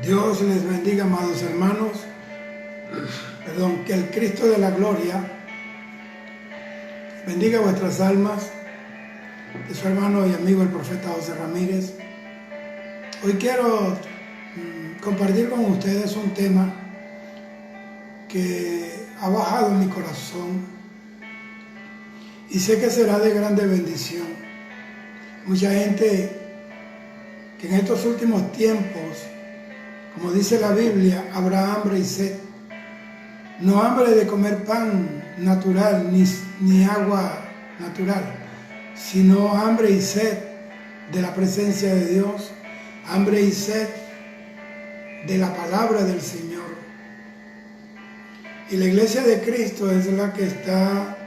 Dios les bendiga, amados hermanos. Que el Cristo de la gloria bendiga vuestras almas. De su hermano y amigo el profeta José Ramírez. Hoy quiero compartir con ustedes un tema que ha bajado en mi corazón y sé que será de grande bendición. Mucha gente que en estos últimos tiempos, como dice la Biblia, habrá hambre y sed. No hambre de comer pan natural ni agua natural, sino hambre y sed de la presencia de Dios, hambre y sed de la palabra del Señor. Y la iglesia de Cristo es la que está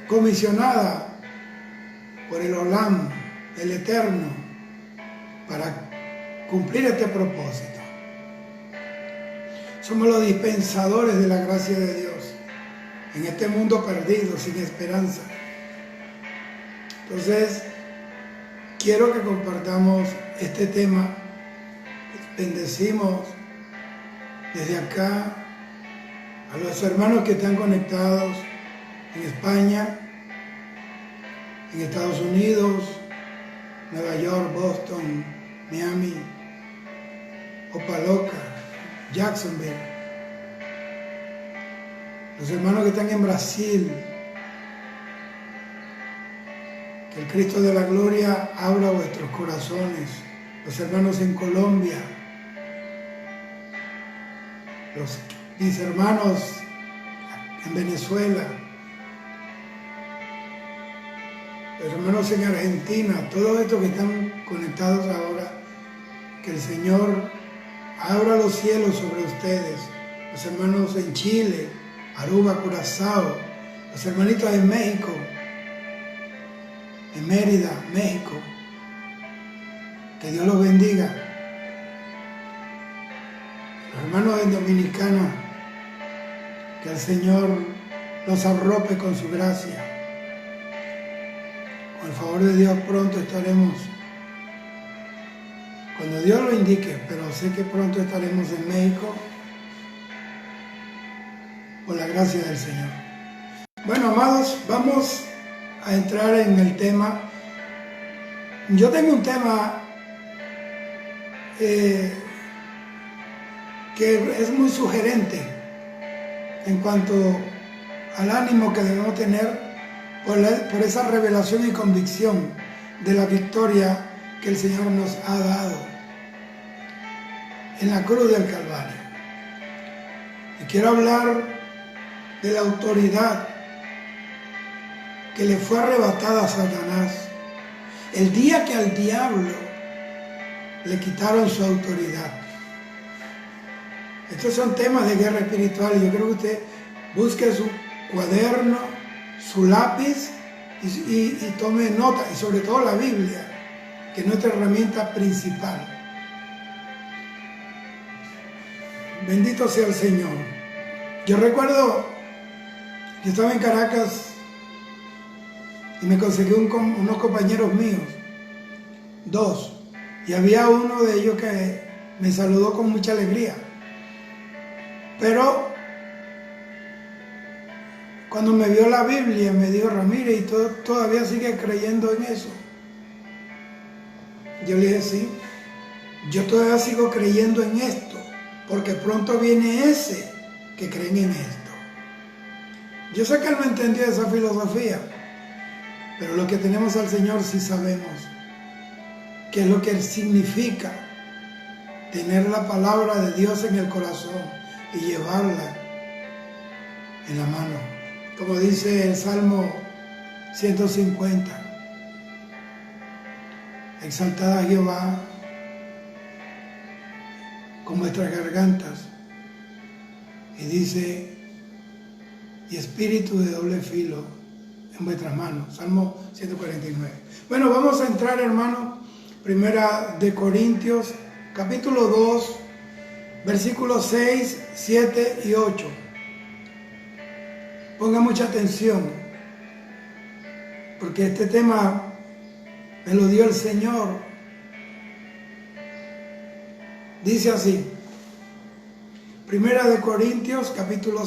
comisionada por el Olam, el Eterno, para cumplir este propósito. Somos los dispensadores de la gracia de Dios en este mundo perdido, sin esperanza. Entonces, quiero que compartamos este tema. Bendecimos desde acá a los hermanos que están conectados en España, en Estados Unidos, Nueva York, Boston, Miami, Opaloca, Jacksonville. Los hermanos que están en Brasil. Que el Cristo de la gloria abra vuestros corazones. Los hermanos en Colombia. Mis hermanos en Venezuela. Los hermanos en Argentina. Todos estos que están conectados ahora. Que el Señor abra los cielos sobre ustedes. Los hermanos en Chile, Aruba, Curazao, los hermanitos en México, en Mérida, México. Que Dios los bendiga. Los hermanos en Dominicana, que el Señor los arrope con su gracia. Con el favor de Dios pronto estaremos, cuando Dios lo indique, pero sé que pronto estaremos en México por la gracia del Señor. Bueno, amados, vamos a entrar en el tema. Yo tengo un tema que es muy sugerente en cuanto al ánimo que debemos tener por esa revelación y convicción de la victoria que el Señor nos ha dado en la cruz del Calvario. Y quiero hablar de la autoridad que le fue arrebatada a Satanás el día que al diablo le quitaron su autoridad. Estos son temas de guerra espiritual y yo creo que usted busque su cuaderno, su lápiz y tome nota, y sobre todo la Biblia, que es nuestra herramienta principal. Bendito sea el Señor. Yo recuerdo que estaba en Caracas y me conseguí unos compañeros míos, dos, y había uno de ellos que me saludó con mucha alegría. Pero cuando me vio la Biblia me dijo: Ramírez, ¿y todavía sigue creyendo en eso? Yo le dije: sí, yo todavía sigo creyendo en esto, porque pronto viene ese que creen en esto. Yo sé que él no entendió esa filosofía, pero lo que tenemos al Señor sí sabemos qué es lo que significa tener la palabra de Dios en el corazón y llevarla en la mano. Como dice el Salmo 150, exaltad a Jehová con vuestras gargantas, y dice: y espíritu de doble filo en vuestras manos. Salmo 149. Bueno, vamos a entrar, hermano, Primera de Corintios, capítulo 2, versículos 6, 7 y 8. Ponga mucha atención, porque este tema me lo dio el Señor Dice así, Primera de Corintios, capítulo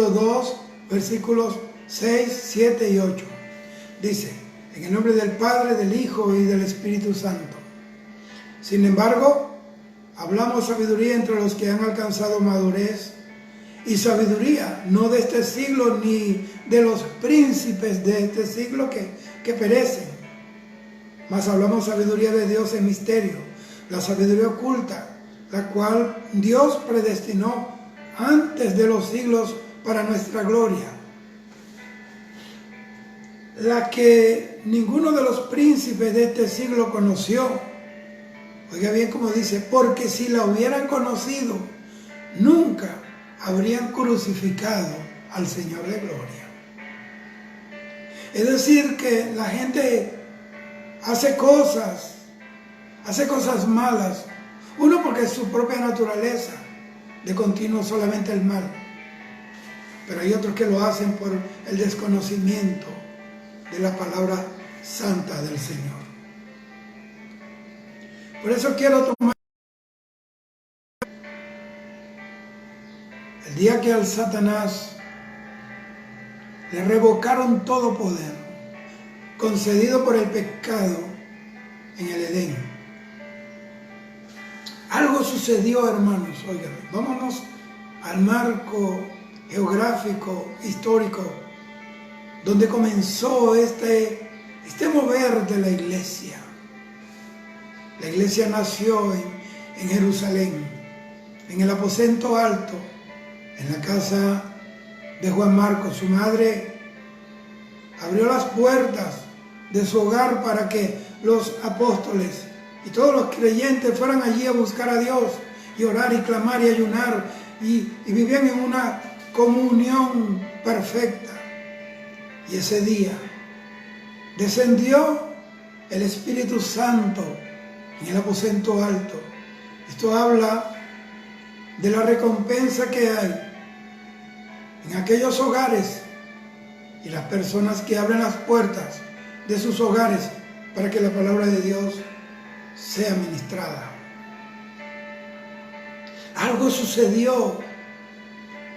2, versículos 6, 7 y 8. Dice, en el nombre del Padre, del Hijo y del Espíritu Santo. Sin embargo, hablamos sabiduría entre los que han alcanzado madurez, y sabiduría no de este siglo ni de los príncipes de este siglo que perecen. Mas hablamos sabiduría de Dios en misterio, la sabiduría oculta, la cual Dios predestinó antes de los siglos para nuestra gloria, la que ninguno de los príncipes de este siglo conoció. Oiga bien como dice, porque si la hubieran conocido, nunca habrían crucificado al Señor de gloria. Es decir, que la gente hace cosas malas, uno porque es su propia naturaleza, de continuo solamente el mal, pero hay otros que lo hacen por el desconocimiento de la palabra santa del Señor. Por eso quiero tomar el día que al Satanás le revocaron todo poder concedido por el pecado en el Edén. Algo sucedió, hermanos. Oigan, vámonos al marco geográfico, histórico, donde comenzó este mover de la iglesia. La iglesia nació en Jerusalén, en el aposento alto, en la casa de Juan Marcos. Su madre abrió las puertas de su hogar para que los apóstoles y todos los creyentes fueran allí a buscar a Dios y orar y clamar y ayunar y vivían en una comunión perfecta. Y ese día descendió el Espíritu Santo en el aposento alto. Esto habla de la recompensa que hay en aquellos hogares y las personas que abren las puertas de sus hogares para que la palabra de Dios sea ministrada. Algo sucedió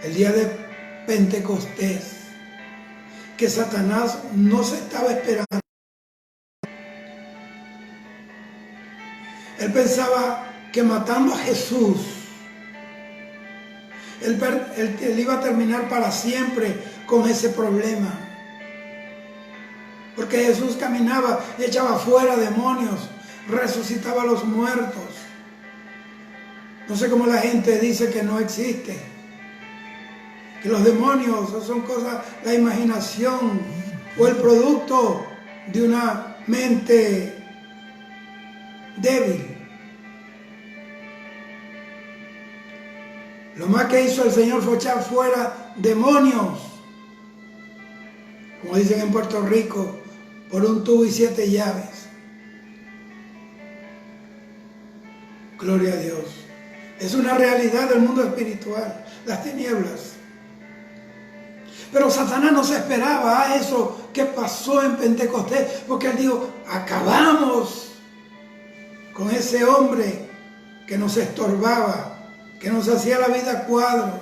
el día de Pentecostés que Satanás no se estaba esperando. Él pensaba que matando a Jesús, él iba a terminar para siempre con ese problema. Porque Jesús caminaba y echaba fuera demonios, resucitaba a los muertos. No sé cómo la gente dice que no existe, que los demonios son cosas, la imaginación o el producto de una mente débil. Lo más que hizo el Señor fue echar fuera demonios, como dicen en Puerto Rico, por un tubo y 7 llaves. Gloria a Dios. Es una realidad del mundo espiritual, las tinieblas. Pero Satanás no se esperaba a eso que pasó en Pentecostés, porque él dijo, acabamos con ese hombre que nos estorbaba, que nos hacía la vida a cuadros.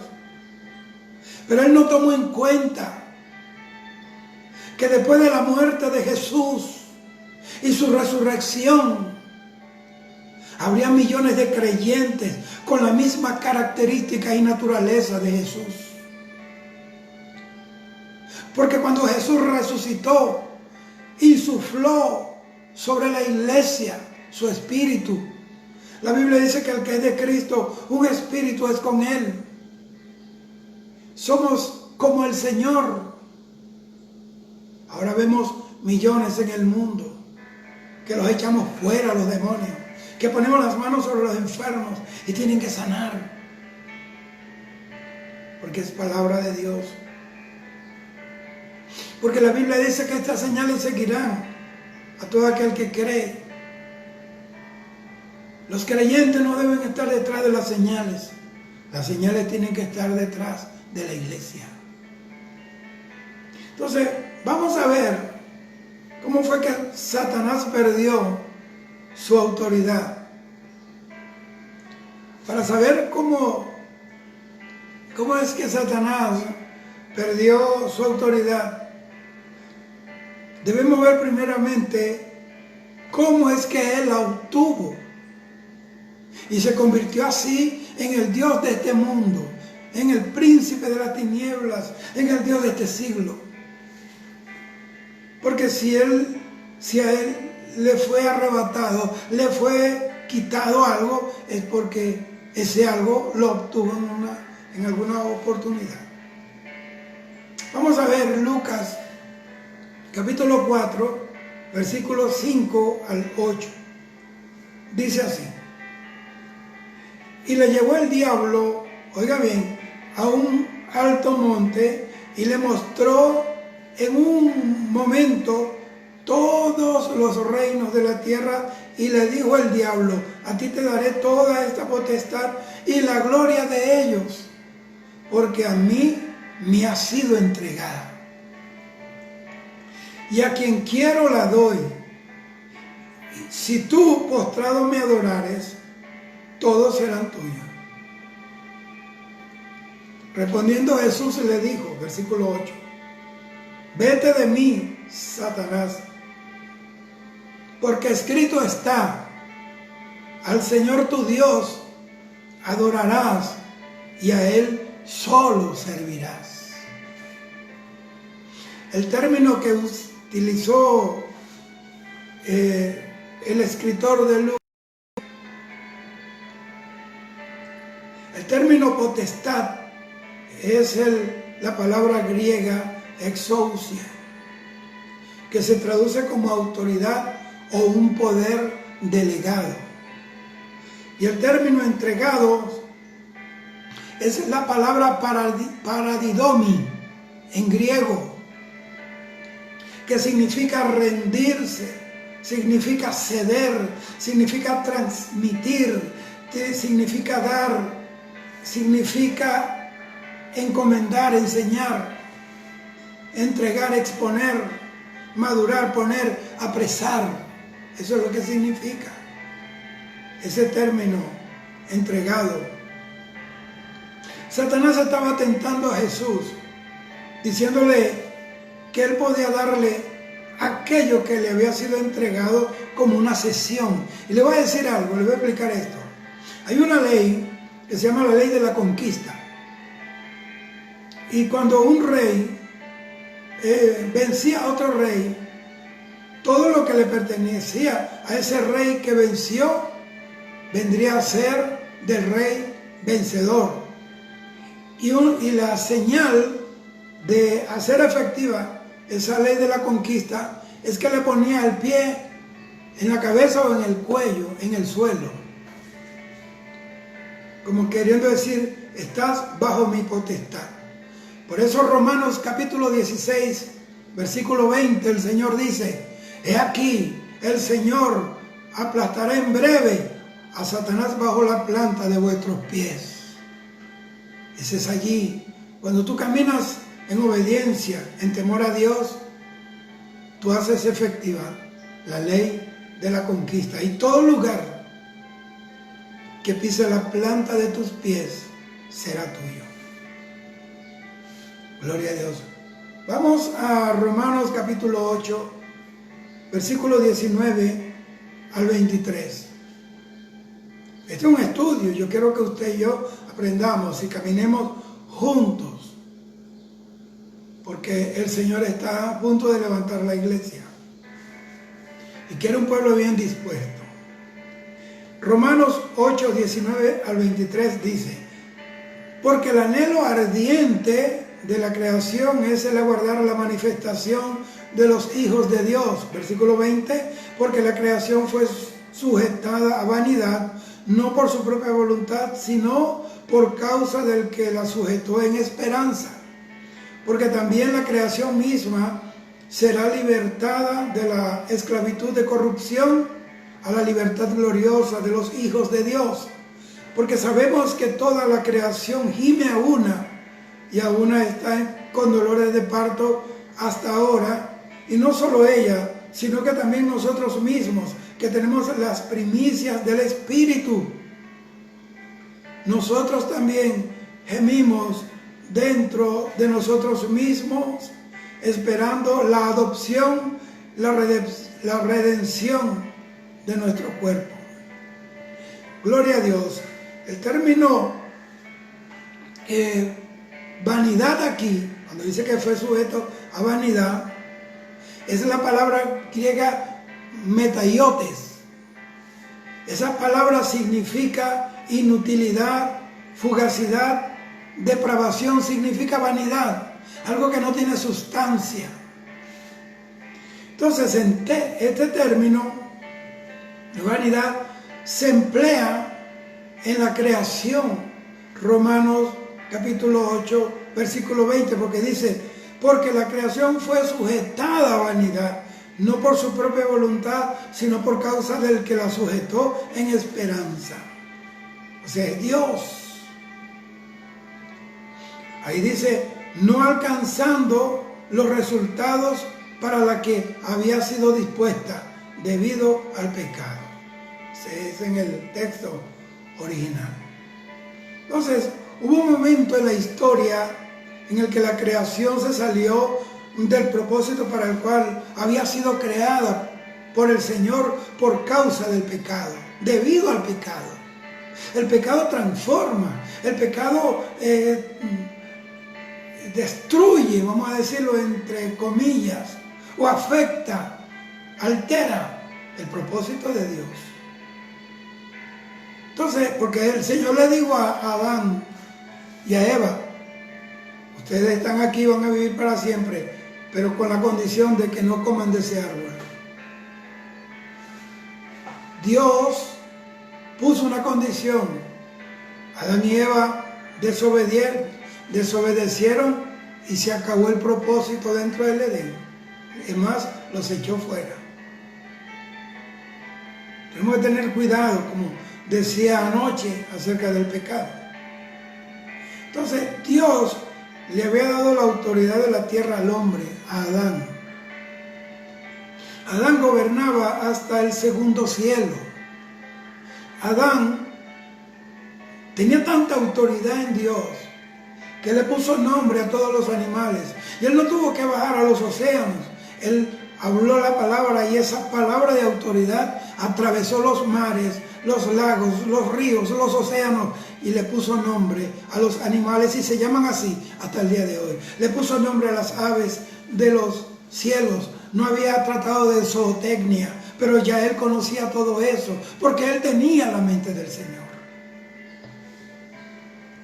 Pero él no tomó en cuenta que después de la muerte de Jesús y su resurrección, habría millones de creyentes con la misma característica y naturaleza de Jesús. Porque cuando Jesús resucitó, insufló sobre la iglesia su espíritu. La Biblia dice que el que es de Cristo, un espíritu es con él. Somos como el Señor. Ahora vemos millones en el mundo que los echamos fuera, los demonios, que ponemos las manos sobre los enfermos y tienen que sanar, porque es palabra de Dios. Porque la Biblia dice que estas señales seguirán a todo aquel que cree. Los creyentes no deben estar detrás de las señales tienen que estar detrás de la iglesia. Entonces, vamos a ver cómo fue que Satanás perdió su autoridad. Para saber cómo es que Satanás perdió su autoridad, debemos ver primeramente cómo es que él la obtuvo y se convirtió así en el Dios de este mundo, en el príncipe de las tinieblas, en el Dios de este siglo. Porque si a él le fue arrebatado, le fue quitado algo, es porque ese algo lo obtuvo en alguna oportunidad. Vamos a ver Lucas capítulo 4, versículos 5 al 8. Dice así: y le llevó el diablo, oiga bien, a un alto monte y le mostró en un momento todos los reinos de la tierra, y le dijo el diablo: a ti te daré toda esta potestad y la gloria de ellos, porque a mí me ha sido entregada, y a quien quiero la doy. Si tú postrado me adorares, todos serán tuyos. Respondiendo Jesús le dijo, versículo 8: vete de mí, Satanás, porque escrito está: al Señor tu Dios adorarás y a Él solo servirás. El término que utilizó el escritor de Lucas, el término potestad, es la palabra griega exousia, que se traduce como autoridad o un poder delegado. Y el término entregado es la palabra paradidomi en griego, que significa rendirse, significa ceder, significa transmitir, significa dar, significa encomendar, enseñar, entregar, exponer, madurar, poner, apresar. Eso es lo que significa ese término, entregado. Satanás estaba tentando a Jesús, diciéndole que él podía darle aquello que le había sido entregado como una cesión. Y le voy a decir algo, le voy a explicar esto. Hay una ley que se llama la ley de la conquista. Y cuando un rey vencía a otro rey, todo lo que le pertenecía a ese rey que venció vendría a ser del rey vencedor. Y la señal de hacer efectiva esa ley de la conquista es que le ponía el pie en la cabeza o en el cuello, en el suelo, como queriendo decir: estás bajo mi potestad. Por eso Romanos capítulo 16, versículo 20, el Señor dice: he aquí, el Señor aplastará en breve a Satanás bajo la planta de vuestros pies. Ese es allí. Cuando tú caminas en obediencia, en temor a Dios, tú haces efectiva la ley de la conquista. Y todo lugar que pise la planta de tus pies será tuyo. Gloria a Dios. Vamos a Romanos capítulo 8, versículo 19 al 23. Este es un estudio. Yo quiero que usted y yo aprendamos y caminemos juntos, porque el Señor está a punto de levantar la iglesia y quiere un pueblo bien dispuesto. Romanos 8, 19 al 23 dice: porque el anhelo ardiente de la creación es el aguardar la manifestación de los hijos de Dios. Versículo 20: porque la creación fue sujetada a vanidad, no por su propia voluntad, sino por causa del que la sujetó en esperanza. Porque también la creación misma será libertada de la esclavitud de corrupción a la libertad gloriosa de los hijos de Dios. Porque sabemos que toda la creación gime a una, y a una está con dolores de parto hasta ahora. Y no solo ella, sino que también nosotros mismos, que tenemos las primicias del Espíritu. nosotros también gemimos dentro de nosotros mismos, esperando la adopción, la redención de nuestro cuerpo. Gloria a Dios. El término vanidad aquí, cuando dice que fue sujeto a vanidad, es la palabra griega metaiotes. Esa palabra significa inutilidad, fugacidad, depravación, significa vanidad, algo que no tiene sustancia. Entonces, este término de vanidad se emplea en la creación. Romanos capítulo 8, versículo 20, porque dice, porque la creación fue sujetada a vanidad, no por su propia voluntad, sino por causa del que la sujetó en esperanza. O sea, es Dios. Ahí dice, no alcanzando los resultados para la que había sido dispuesta debido al pecado. Ese es en el texto original. Entonces, hubo un momento en la historia en el que la creación se salió del propósito para el cual había sido creada por el Señor por causa del pecado, debido al pecado. El pecado transforma, el pecado destruye, vamos a decirlo entre comillas, o afecta, altera el propósito de Dios. Entonces, porque el Señor le dijo a Adán y a Eva, ustedes están aquí, van a vivir para siempre, pero con la condición de que no coman de ese árbol. Dios puso una condición. Adán y Eva desobedecieron y se acabó el propósito dentro del Edén. Es más, los echó fuera. Tenemos que tener cuidado, como decía anoche, acerca del pecado. Entonces, Dios le había dado la autoridad de la tierra al hombre, a Adán. Adán gobernaba hasta el segundo cielo. Adán tenía tanta autoridad en Dios que le puso nombre a todos los animales. Y él no tuvo que bajar a los océanos. Él habló la palabra y esa palabra de autoridad atravesó los mares, los lagos, los ríos, los océanos y le puso nombre a los animales y se llaman así hasta el día de hoy. Le puso nombre a las aves de los cielos. No había tratado de zootecnia, pero ya él conocía todo eso porque él tenía la mente del Señor.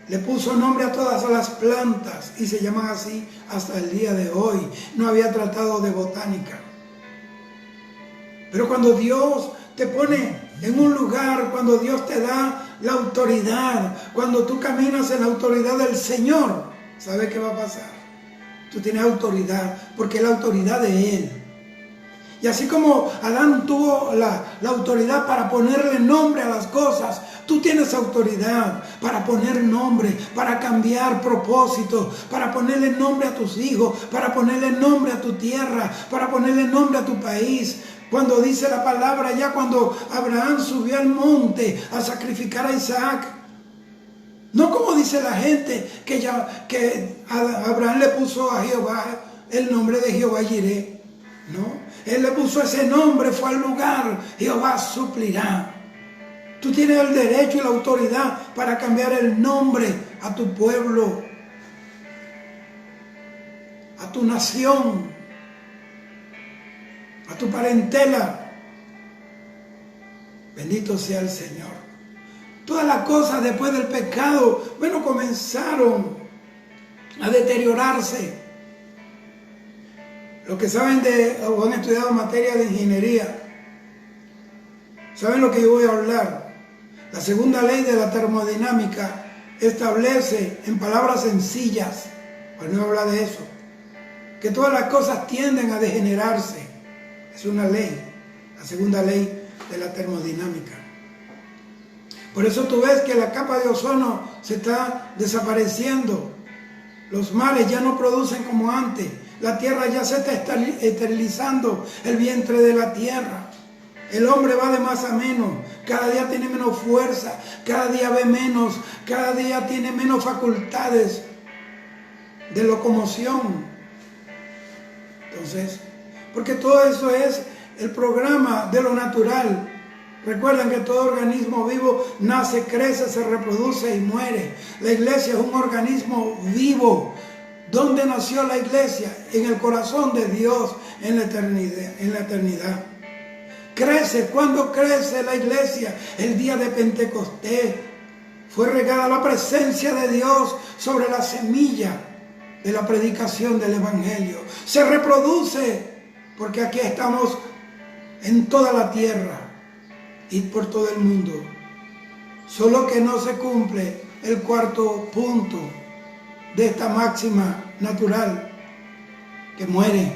Le puso nombre a todas las plantas y se llaman así hasta el día de hoy. No había tratado de botánica. Pero cuando Dios te pone en un lugar, cuando Dios te da la autoridad, cuando tú caminas en la autoridad del Señor, ¿sabes qué va a pasar? Tú tienes autoridad, porque es la autoridad de Él. Y así como Adán tuvo la autoridad para ponerle nombre a las cosas, tú tienes autoridad para poner nombre, para cambiar propósitos, para ponerle nombre a tus hijos, para ponerle nombre a tu tierra, para ponerle nombre a tu país. Cuando dice la palabra, ya cuando Abraham subió al monte a sacrificar a Isaac, no como dice la gente que Abraham le puso a Jehová el nombre de Jehová Jireh, no, él le puso ese nombre, fue al lugar, Jehová suplirá. Tú tienes el derecho y la autoridad para cambiar el nombre a tu pueblo, a tu nación, a tu parentela. Bendito sea el Señor. Todas las cosas después del pecado, bueno, comenzaron a deteriorarse. Los que saben o han estudiado materia de ingeniería, saben lo que yo voy a hablar. La segunda ley de la termodinámica establece en palabras sencillas, para no hablar de eso, que todas las cosas tienden a degenerarse. Es una ley, la segunda ley de la termodinámica. Por eso tú ves que la capa de ozono se está desapareciendo. Los mares ya no producen como antes. La tierra ya se está esterilizando, el vientre de la tierra. El hombre va de más a menos, cada día tiene menos fuerza, cada día ve menos, cada día tiene menos facultades de locomoción. Entonces, porque todo eso es el programa de lo natural. Recuerden que todo organismo vivo nace, crece, se reproduce y muere. La iglesia es un organismo vivo. ¿Dónde nació la iglesia? En el corazón de Dios, en la eternidad. Crece. ¿Cuándo crece la iglesia? El día de Pentecostés. Fue regada la presencia de Dios sobre la semilla de la predicación del evangelio. Se reproduce porque aquí estamos en toda la tierra y por todo el mundo. Solo que no se cumple el cuarto punto de esta máxima natural, que muere,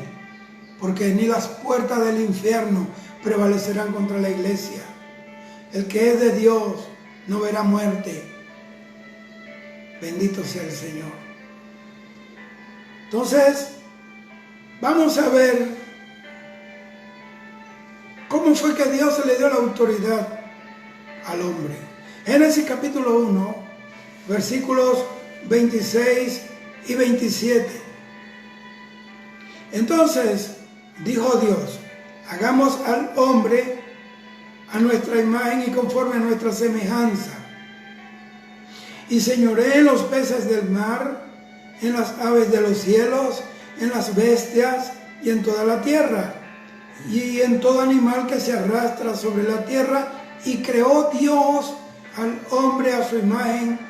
porque ni las puertas del infierno prevalecerán contra la iglesia. El que es de Dios no verá muerte. Bendito sea el Señor. Entonces, vamos a ver cómo fue que Dios le dio la autoridad al hombre. Génesis capítulo 1, versículos 26 y 27. Entonces dijo Dios: hagamos al hombre a nuestra imagen y conforme a nuestra semejanza, y señoree en los peces del mar, en las aves de los cielos, en las bestias y en toda la tierra, y en todo animal que se arrastra sobre la tierra. Y creó Dios al hombre a su imagen,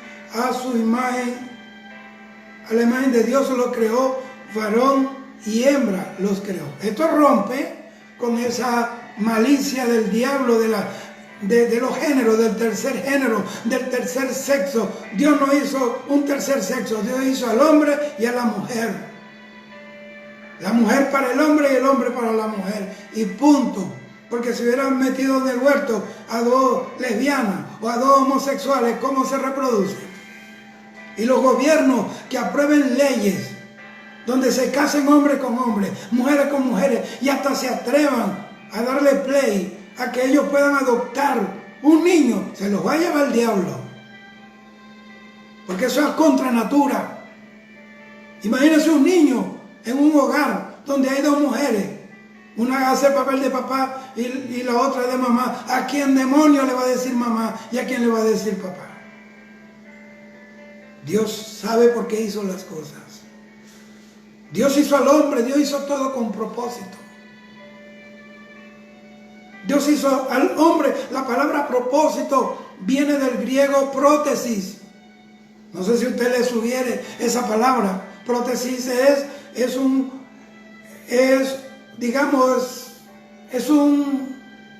a la imagen de Dios lo creó, varón y hembra los creó. Esto rompe con esa malicia del diablo de los géneros, del tercer género, del tercer sexo. Dios no hizo un tercer sexo, Dios hizo al hombre y a la mujer. La mujer para el hombre y el hombre para la mujer. Y punto. Porque si hubieran metido en el huerto a dos lesbianas o a dos homosexuales, ¿cómo se reproducen? Y los gobiernos que aprueben leyes donde se casen hombres con hombres, mujeres con mujeres, y hasta se atrevan a darle play a que ellos puedan adoptar un niño, se los va a llevar el diablo. Porque eso es contra natura. Imagínense un niño en un hogar donde hay dos mujeres. Una hace el papel de papá y la otra de mamá. ¿A quién demonio le va a decir mamá y a quién le va a decir papá? Dios sabe por qué hizo las cosas. Dios hizo al hombre, Dios hizo todo con propósito. Dios hizo al hombre. La palabra propósito viene del griego prótesis. No sé si usted le sugiere esa palabra. Prótesis es un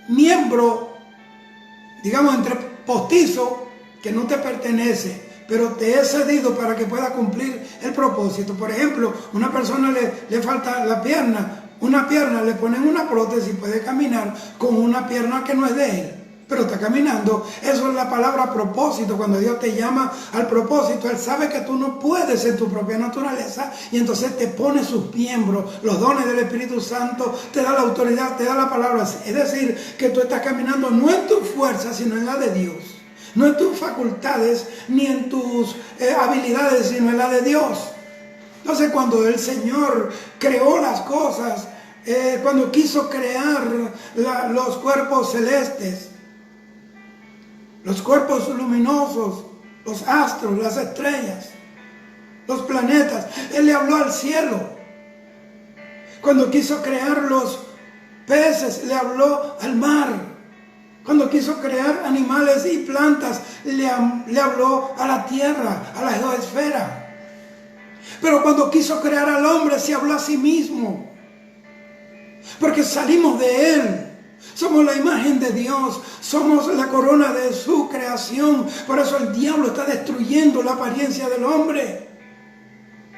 miembro, digamos, entre postizo, que no te pertenece, pero te he cedido para que pueda cumplir el propósito. Por ejemplo, una persona le falta la pierna, una pierna, le ponen una prótesis, puede caminar con una pierna que no es de él, pero está caminando. Eso es la palabra propósito. Cuando Dios te llama al propósito, Él sabe que tú no puedes en tu propia naturaleza, y entonces te pone sus miembros, los dones del Espíritu Santo, te da la autoridad, te da la palabra. Es decir, que tú estás caminando no en tu fuerza, sino en la de Dios. No en tus facultades, ni en tus habilidades, sino en la de Dios. Entonces, cuando el Señor creó las cosas, cuando quiso crear los cuerpos celestes, los cuerpos luminosos, los astros, las estrellas, los planetas, Él le habló al cielo. Cuando quiso crear los peces, le habló al mar. Cuando quiso crear animales y plantas, le habló a la tierra, a la geosfera. Pero cuando quiso crear al hombre, se habló a sí mismo. Porque salimos de Él. Somos la imagen de Dios, somos la corona de su creación. Por eso el diablo está destruyendo la apariencia del hombre.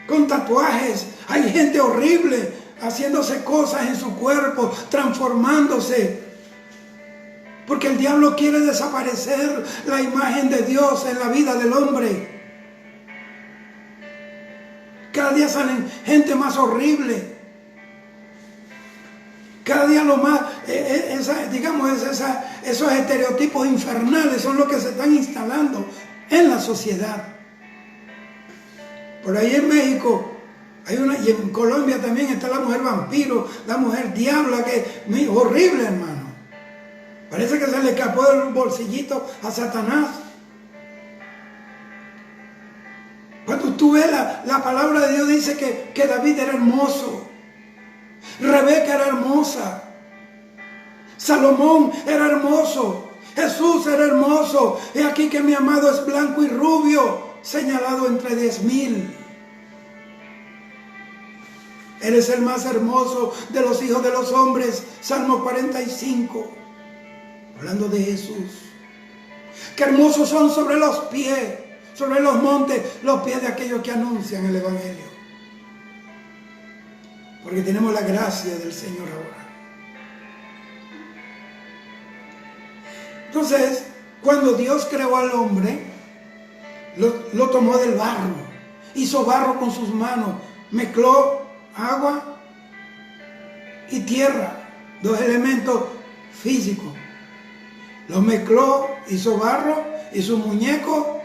Con tatuajes, hay gente horrible haciéndose cosas en su cuerpo, transformándose. Porque el diablo quiere desaparecer la imagen de Dios en la vida del hombre. Cada día salen gente más horrible. Cada día lo más, digamos, esos estereotipos infernales son los que se están instalando en la sociedad. Por ahí en México hay una, y en Colombia también está la mujer vampiro, la mujer diabla, que es horrible, hermano. Parece que se le escapó del bolsillito a Satanás. Cuando tú ves la palabra de Dios dice que David era hermoso, Rebeca era hermosa, Salomón era hermoso, Jesús era hermoso. He aquí que mi amado es blanco y rubio, señalado entre 10,000. Eres el más hermoso de los hijos de los hombres. Salmo 45. Hablando de Jesús. Qué hermosos son sobre los pies, sobre los montes, los pies de aquellos que anuncian el Evangelio. Porque tenemos la gracia del Señor ahora. Entonces, cuando Dios creó al hombre, lo tomó del barro, hizo barro con sus manos, mezcló agua y tierra, dos elementos físicos. Lo mezcló, hizo barro, hizo un muñeco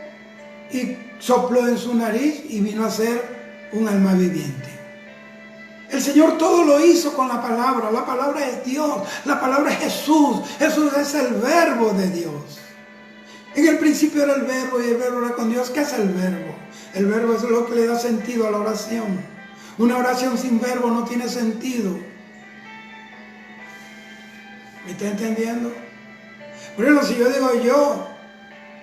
y sopló en su nariz y vino a ser un alma viviente. El Señor todo lo hizo con la palabra. La palabra es Dios, la palabra es Jesús. Jesús es el verbo de Dios. En el principio era el verbo y el verbo era con Dios. ¿Qué es el verbo? El verbo es lo que le da sentido a la oración. Una oración sin verbo no tiene sentido. ¿Me está entendiendo? Por ejemplo, si yo digo yo,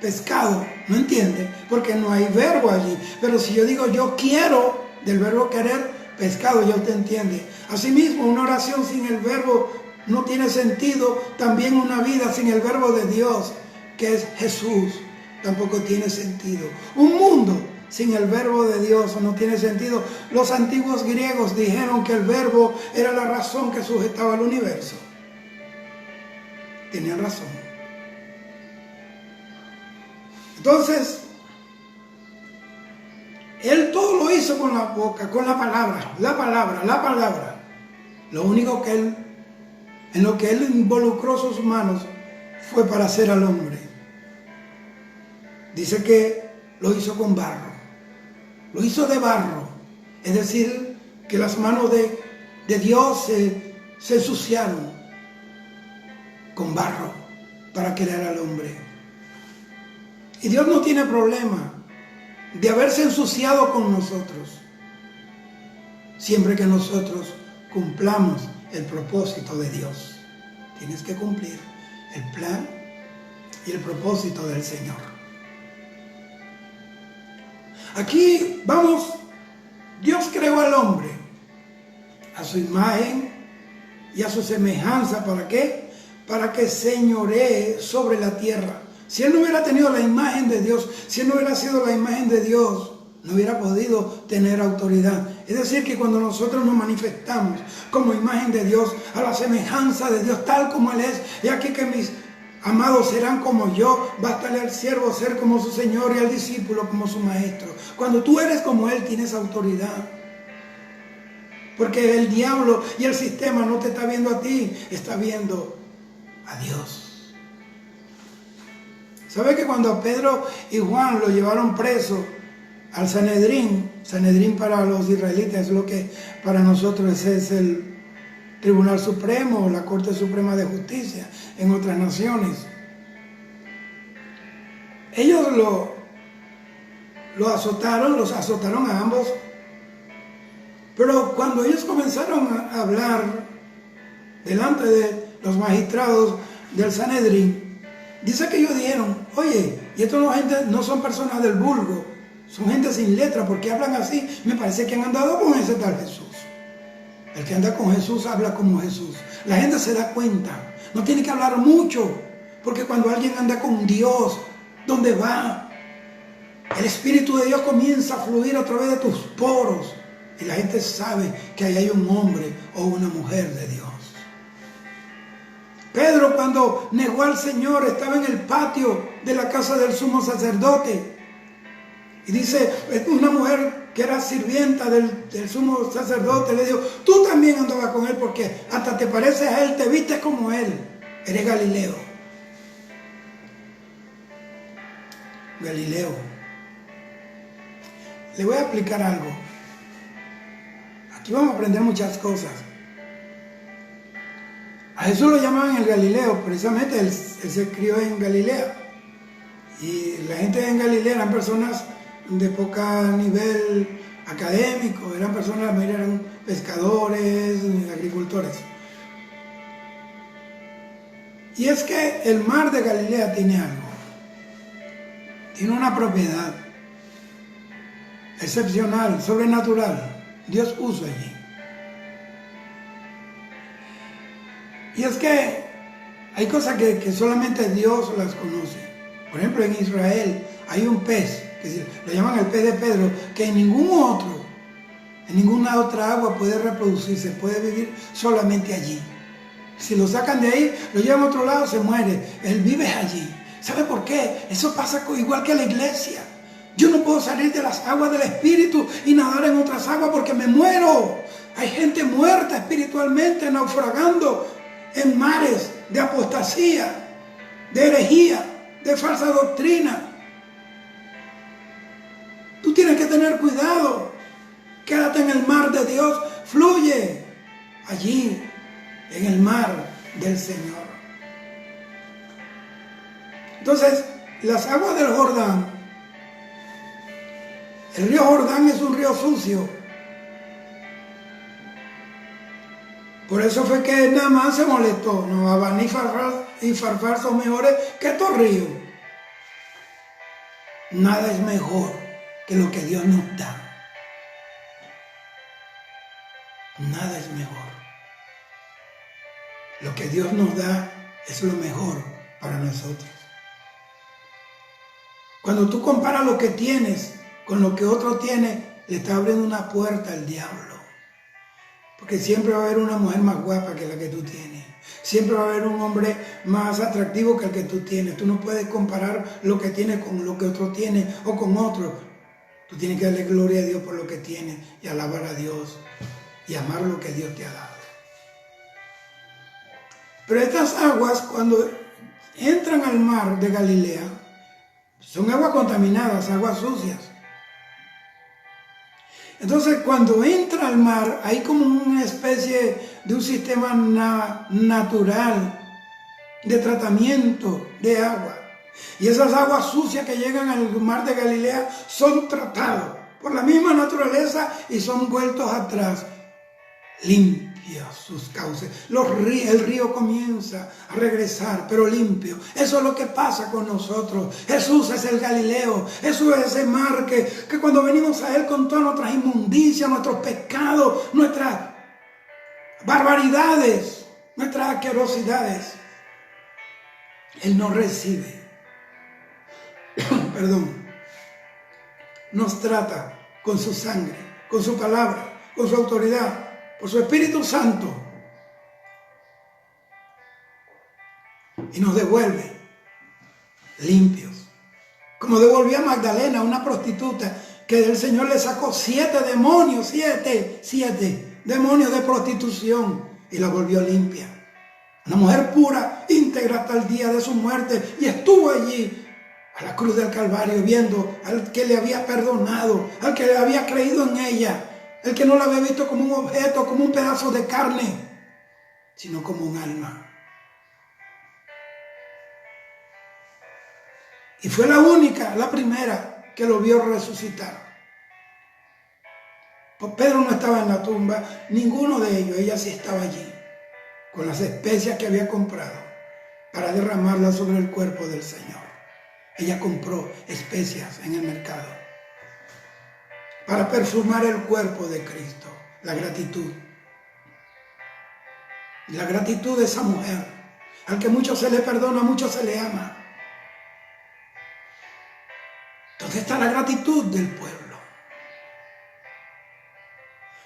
pescado, no entiende, porque no hay verbo allí. Pero si yo digo yo quiero, del verbo querer, pescado, ya usted entiende. Asimismo, una oración sin el verbo no tiene sentido. También una vida sin el verbo de Dios, que es Jesús, tampoco tiene sentido. Un mundo sin el verbo de Dios no tiene sentido. Los antiguos griegos dijeron que el verbo era la razón que sujetaba el universo. Tenían razón. Entonces, Él todo lo hizo con la boca, con la palabra, la palabra. Lo único que en lo que Él involucró sus manos fue para hacer al hombre. Dice que lo hizo con barro. Lo hizo de barro. Es decir, que las manos de Dios se ensuciaron con barro para crear al hombre. Y Dios no tiene problema de haberse ensuciado con nosotros, siempre que nosotros cumplamos el propósito de Dios. Tienes que cumplir el plan y el propósito del Señor. Aquí vamos, Dios creó al hombre a su imagen y a su semejanza. ¿Para qué? Para que señoree sobre la tierra. Si Él no hubiera tenido la imagen de Dios, si Él no hubiera sido la imagen de Dios, no hubiera podido tener autoridad. Es decir, que cuando nosotros nos manifestamos como imagen de Dios, a la semejanza de Dios, tal como Él es, y aquí que mis amados serán como yo, bástale al siervo ser como su Señor y al discípulo como su maestro. Cuando tú eres como Él, tienes autoridad. Porque el diablo y el sistema no te está viendo a ti, está viendo a Dios. ¿Sabe que cuando Pedro y Juan lo llevaron preso al Sanedrín? Sanedrín para los israelitas es lo que para nosotros es el Tribunal Supremo o la Corte Suprema de Justicia en otras naciones. Ellos los azotaron a ambos. Pero cuando ellos comenzaron a hablar delante de los magistrados del Sanedrín, dice que ellos dijeron, oye, y estos no son personas del vulgo, son gente sin letra, porque hablan así. Me parece que han andado con ese tal Jesús. El que anda con Jesús habla como Jesús. La gente se da cuenta, no tiene que hablar mucho, porque cuando alguien anda con Dios, ¿dónde va? El Espíritu de Dios comienza a fluir a través de tus poros, y la gente sabe que ahí hay un hombre o una mujer de Dios. Pedro, cuando negó al Señor, estaba en el patio de la casa del sumo sacerdote. Y dice, una mujer que era sirvienta del sumo sacerdote le dijo, tú también andabas con él porque hasta te pareces a él, te vistes como él. Eres Galileo. Galileo. Le voy a explicar algo. Aquí vamos a aprender muchas cosas. A Jesús lo llamaban el Galileo, precisamente él se crió en Galilea. Y la gente en Galilea eran personas de poco nivel académico, eran personas, la mayoría eran pescadores, agricultores. Y es que el mar de Galilea tiene algo. Tiene una propiedad excepcional, sobrenatural. Dios puso allí. Y es que hay cosas que solamente Dios las conoce. Por ejemplo, en Israel hay un pez, que lo llaman el pez de Pedro, que en ninguna otra agua puede reproducirse, puede vivir solamente allí. Si lo sacan de ahí, lo llevan a otro lado, se muere. Él vive allí. ¿Sabe por qué? Eso pasa igual que la iglesia. Yo no puedo salir de las aguas del Espíritu y nadar en otras aguas porque me muero. Hay gente muerta espiritualmente, naufragando en mares de apostasía, de herejía, de falsa doctrina. Tú tienes que tener cuidado. Quédate en el mar de Dios, fluye allí, en el mar del Señor. Entonces, las aguas del Jordán, el río Jordán es un río sucio. Por eso fue que Naamán se molestó. No, Abán y Farfar son mejores que estos ríos. Nada es mejor que lo que Dios nos da. Nada es mejor. Lo que Dios nos da es lo mejor para nosotros. Cuando tú comparas lo que tienes con lo que otro tiene, le está abriendo una puerta al diablo. Porque siempre va a haber una mujer más guapa que la que tú tienes. Siempre va a haber un hombre más atractivo que el que tú tienes. Tú no puedes comparar lo que tienes con lo que otro tiene o con otro. Tú tienes que darle gloria a Dios por lo que tienes y alabar a Dios y amar lo que Dios te ha dado. Pero estas aguas, cuando entran al mar de Galilea, son aguas contaminadas, aguas sucias. Entonces, cuando entra al mar, hay como una especie de un sistema natural de tratamiento de agua. Y esas aguas sucias que llegan al mar de Galilea son tratadas por la misma naturaleza y son vueltos atrás, limpios sus cauces. El río comienza a regresar, pero limpio. Eso es lo que pasa con nosotros. Jesús es el Galileo. Jesús es ese mar que cuando venimos a Él con todas nuestras inmundicias, nuestros pecados, nuestras barbaridades, nuestras asquerosidades, Él nos recibe. Perdón. Nos trata con su sangre, con su palabra, con su autoridad, por su Espíritu Santo, y nos devuelve limpios, como devolvió a Magdalena, una prostituta, que el Señor le sacó 7 demonios, 7 demonios de prostitución, y la volvió limpia. Una mujer pura, íntegra hasta el día de su muerte, y estuvo allí a la cruz del Calvario viendo al que le había perdonado, al que le había creído en ella, el que no la había visto como un objeto, como un pedazo de carne, sino como un alma. Y fue la única, la primera, que lo vio resucitar. Pues Pedro no estaba en la tumba, ninguno de ellos, ella sí estaba allí, con las especias que había comprado para derramarlas sobre el cuerpo del Señor. Ella compró especias en el mercado para perfumar el cuerpo de Cristo. La gratitud. La gratitud de esa mujer. Al que mucho se le perdona, mucho se le ama. ¿Dónde está la gratitud del pueblo?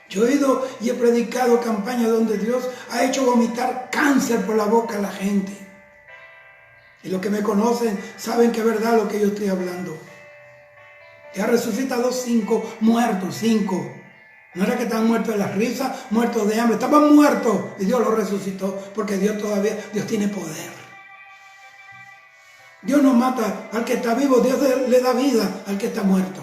Yo he ido y he predicado campañas donde Dios ha hecho vomitar cáncer por la boca a la gente. Y los que me conocen saben que es verdad lo que yo estoy hablando. Que ha resucitado 5 muertos, 5. No era que estaban muertos de la risa, muertos de hambre, estaban muertos y Dios los resucitó porque Dios tiene poder. Dios no mata al que está vivo, Dios le da vida al que está muerto.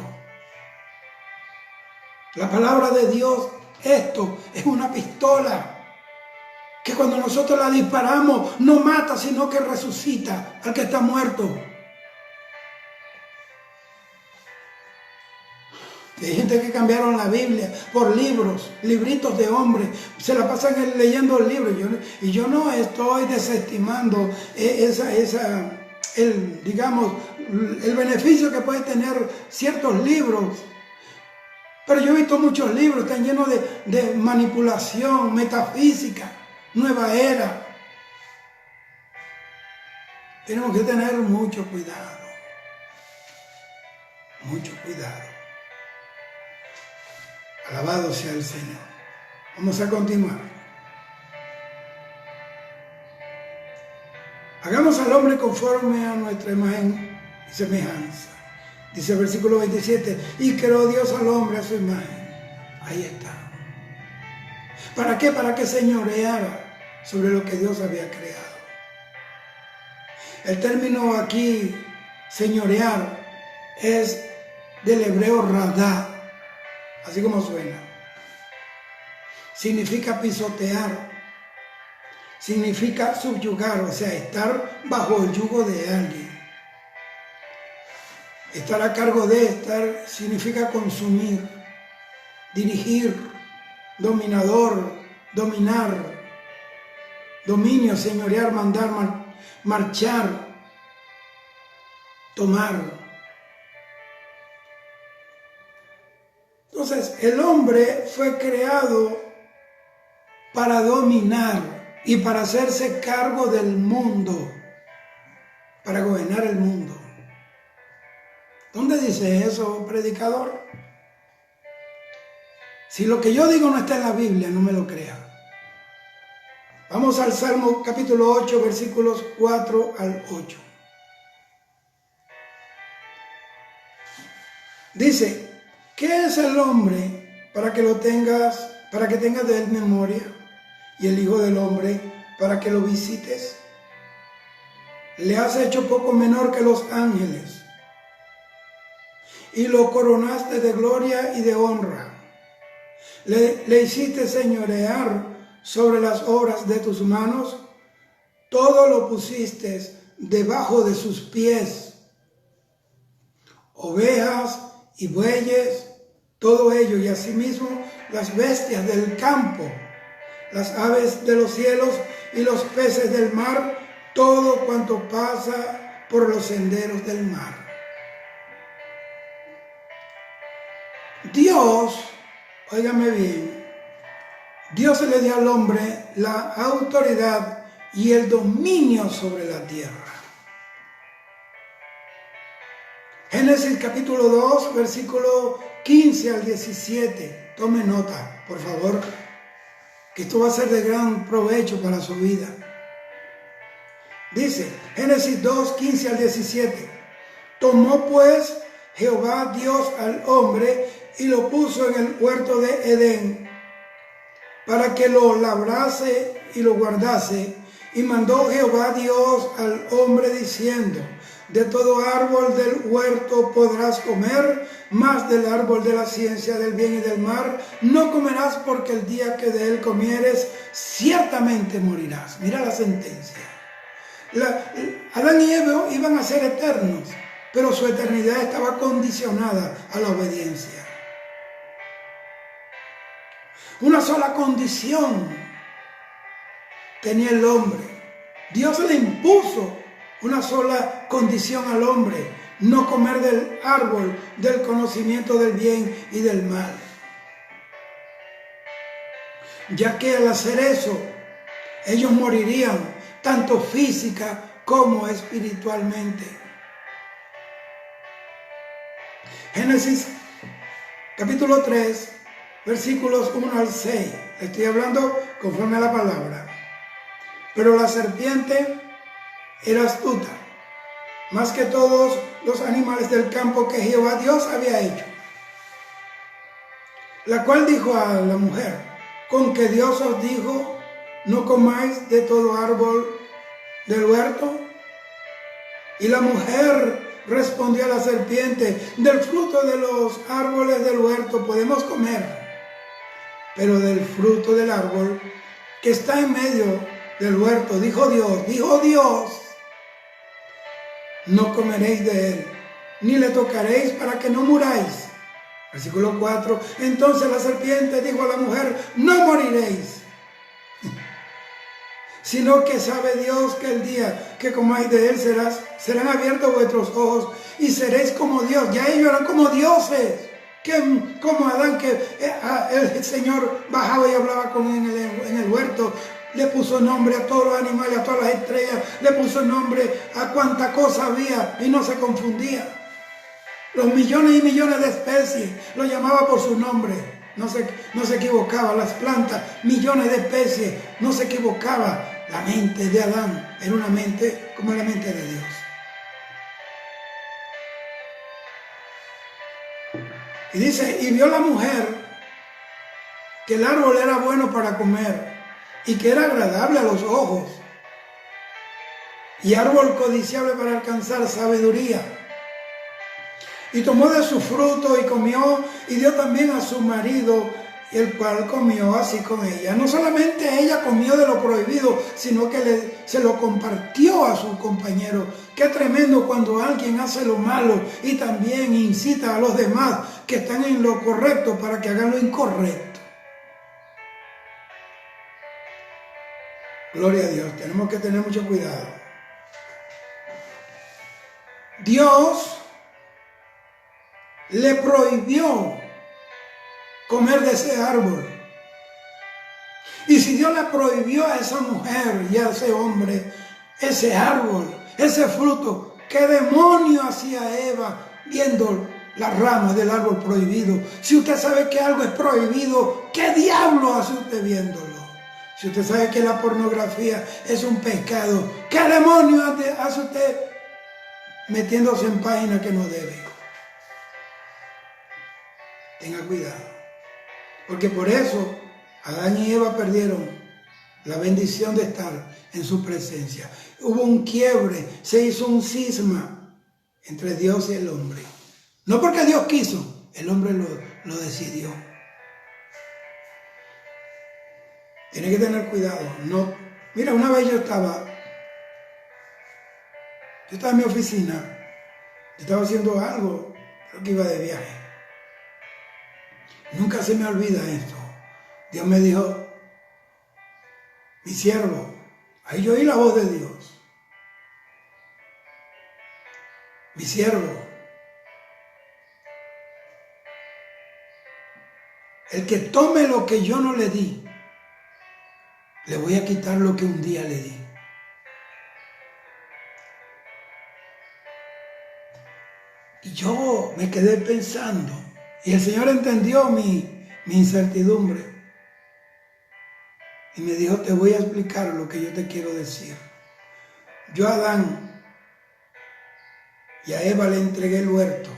La palabra de Dios, esto es una pistola que cuando nosotros la disparamos no mata, sino que resucita al que está muerto. Hay gente que cambiaron la Biblia por libros, libritos de hombres, se la pasan leyendo el libro. Y yo no estoy desestimando el beneficio que puede tener ciertos libros. Pero yo he visto muchos libros, están llenos de manipulación, metafísica, nueva era. Tenemos que tener mucho cuidado, mucho cuidado. Alabado sea el Señor. Vamos a continuar. Hagamos al hombre conforme a nuestra imagen y semejanza. Dice el versículo 27, y creó Dios al hombre a su imagen. Ahí está. ¿Para qué? Para que señoreara sobre lo que Dios había creado. El término aquí, señorear, es del hebreo radá. Así como suena. Significa pisotear. Significa subyugar, o sea, estar bajo el yugo de alguien. Estar a cargo de, significa consumir, dirigir, dominador, dominar, dominio, señorear, mandar, marchar, tomar. Entonces, el hombre fue creado para dominar y para hacerse cargo del mundo, para gobernar el mundo. ¿Dónde dice eso, predicador? Si lo que yo digo no está en la Biblia, no me lo crea. Vamos al Salmo capítulo 8, versículos 4 al 8. Dice, ¿qué es el hombre para que tengas de él memoria? Y el Hijo del Hombre para que lo visites. Le has hecho poco menor que los ángeles, y lo coronaste de gloria y de honra. Le hiciste señorear sobre las obras de tus manos. Todo lo pusiste debajo de sus pies. Ovejas y bueyes, todo ello, y asimismo las bestias del campo, las aves de los cielos y los peces del mar, todo cuanto pasa por los senderos del mar. Dios, óigame bien, Dios le dio al hombre la autoridad y el dominio sobre la tierra. Génesis capítulo 2, versículo 15 al 17. Tome nota, por favor, que esto va a ser de gran provecho para su vida. Dice, Génesis 2, 15 al 17. Tomó pues Jehová Dios al hombre y lo puso en el huerto de Edén para que lo labrase y lo guardase. Y mandó Jehová Dios al hombre diciendo, de todo árbol del huerto podrás comer, mas del árbol de la ciencia del bien y del mal no comerás, porque el día que de él comieres, ciertamente morirás. Mira la sentencia. Adán y Eva iban a ser eternos, pero su eternidad estaba condicionada a la obediencia. Una sola condición tenía el hombre. Dios le impuso una sola condición al hombre: no comer del árbol del conocimiento del bien y del mal. Ya que al hacer eso, ellos morirían tanto física como espiritualmente. Génesis capítulo 3, versículos 1 al 6. Estoy hablando conforme a la palabra. Pero la serpiente era astuta, más que todos los animales del campo que Jehová Dios había hecho. la cual dijo a la mujer: ¿con que Dios os dijo, no comáis de todo árbol del huerto? Y la mujer respondió a la serpiente: del fruto de los árboles del huerto podemos comer, pero del fruto del árbol que está en medio del huerto, dijo Dios, no comeréis de él, ni le tocaréis para que no muráis. Versículo 4, entonces la serpiente dijo a la mujer: no moriréis, sino que sabe Dios que el día que comáis de él serán abiertos vuestros ojos y seréis como Dios. Ya ellos eran como dioses, como Adán, que el Señor bajaba y hablaba con él en el huerto. Le puso nombre a todos los animales, a todas las estrellas, le puso nombre a cuánta cosa había y no se confundía. Los millones y millones de especies lo llamaba por su nombre, no se equivocaba. Las plantas, millones de especies, no se equivocaba. La mente de Adán era una mente como la mente de Dios. Y dice, y vio la mujer que el árbol era bueno para comer y que era agradable a los ojos y árbol codiciable para alcanzar sabiduría. Y tomó de su fruto y comió, y dio también a su marido, el cual comió así con ella. No solamente ella comió de lo prohibido, sino que se lo compartió a su compañero. Qué tremendo cuando alguien hace lo malo y también incita a los demás que están en lo correcto para que hagan lo incorrecto. Gloria a Dios, tenemos que tener mucho cuidado. Dios le prohibió comer de ese árbol. Y si Dios le prohibió a esa mujer y a ese hombre ese árbol, ese fruto, ¿qué demonio hacía Eva viendo las ramas del árbol prohibido? Si usted sabe que algo es prohibido, ¿qué diablo hace usted viéndolo? Si usted sabe que la pornografía es un pecado, ¿qué demonio hace usted metiéndose en páginas que no debe? Tenga cuidado, porque por eso Adán y Eva perdieron la bendición de estar en su presencia. Hubo un quiebre, se hizo un cisma entre Dios y el hombre. No porque Dios quiso, el hombre lo decidió. Tiene que tener cuidado. No. Mira, una vez yo estaba en mi oficina, yo estaba haciendo algo, creo que iba de viaje. Nunca se me olvida esto. Dios me dijo, mi siervo, ahí yo oí la voz de Dios. Mi siervo, el que tome lo que yo no le di, le voy a quitar lo que un día le di. Y yo me quedé pensando, y el Señor entendió mi incertidumbre. Y me dijo, te voy a explicar lo que yo te quiero decir. Yo a Adán y a Eva le entregué el huerto.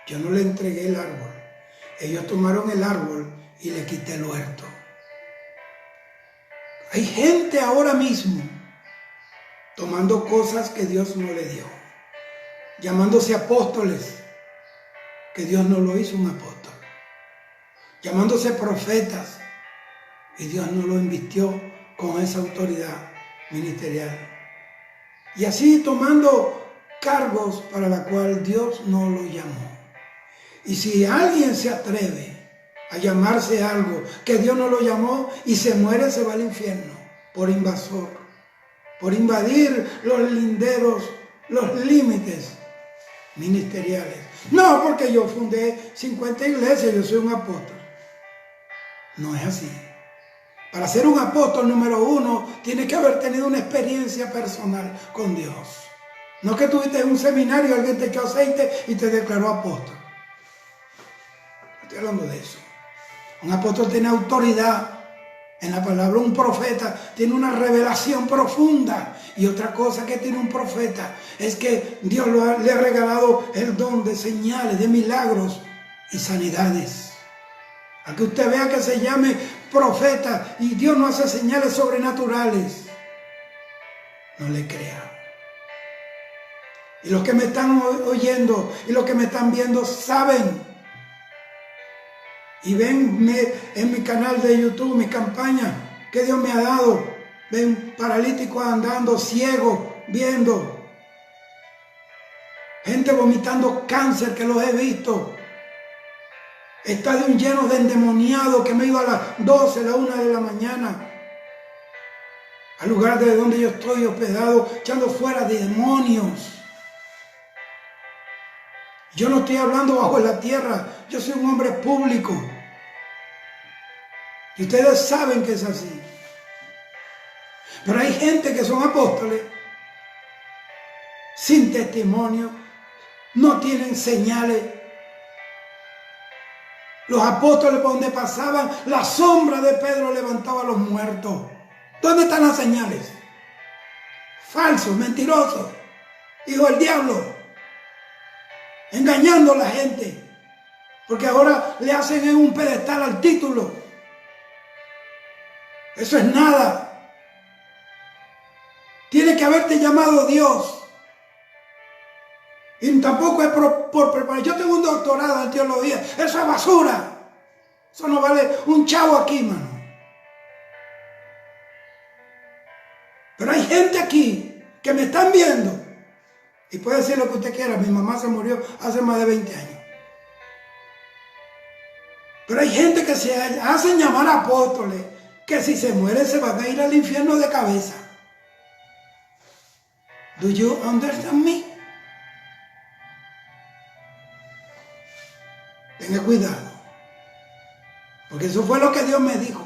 Yo no le entregué el árbol. Ellos tomaron el árbol y le quité el huerto. Hay gente ahora mismo tomando cosas que Dios no le dio, llamándose apóstoles, que Dios no lo hizo un apóstol, llamándose profetas, y Dios no lo invistió con esa autoridad ministerial. Y así tomando cargos para la cual Dios no lo llamó. Y si alguien se atreve a llamarse algo que Dios no lo llamó y se muere, se va al infierno por invasor, por invadir los linderos, los límites ministeriales. No porque yo fundé 50 iglesias, yo soy un apóstol. No es así. Para ser un apóstol número uno, tiene que haber tenido una experiencia personal con Dios. No que tuviste en un seminario, alguien te echó aceite y te declaró apóstol. Estoy hablando de eso. Un apóstol tiene autoridad en la palabra. Un profeta tiene una revelación profunda. Y otra cosa que tiene un profeta es que Dios le ha regalado el don de señales, de milagros y sanidades. A que usted vea que se llame profeta y Dios no hace señales sobrenaturales. No le crea. Y los que me están oyendo y los que me están viendo saben. Y ven en mi canal de YouTube, mi campaña que Dios me ha dado. Ven paralíticos andando, ciegos, viendo. Gente vomitando cáncer que los he visto. Estadios llenos de endemoniados que me iba a las 12, a la 1 de la mañana. Al lugar de donde yo estoy hospedado, echando fuera de demonios. Yo no estoy hablando bajo la tierra, yo soy un hombre público. Y ustedes saben que es así. Pero hay gente que son apóstoles, sin testimonio, no tienen señales. Los apóstoles por donde pasaban, la sombra de Pedro levantaba a los muertos. ¿Dónde están las señales? Falsos, mentirosos, hijo del diablo. Engañando a la gente, porque ahora le hacen en un pedestal al título. Eso es nada. Tiene que haberte llamado Dios. Y tampoco es por preparar. Yo tengo un doctorado en teología. Eso es basura. Eso no vale un chavo aquí, mano. Pero hay gente aquí que me están viendo. Y puede decir lo que usted quiera, mi mamá se murió hace más de 20 años. Pero hay gente que se hacen llamar apóstoles, que si se mueren se van a ir al infierno de cabeza. Do you understand me? Tenga cuidado, porque eso fue lo que Dios me dijo.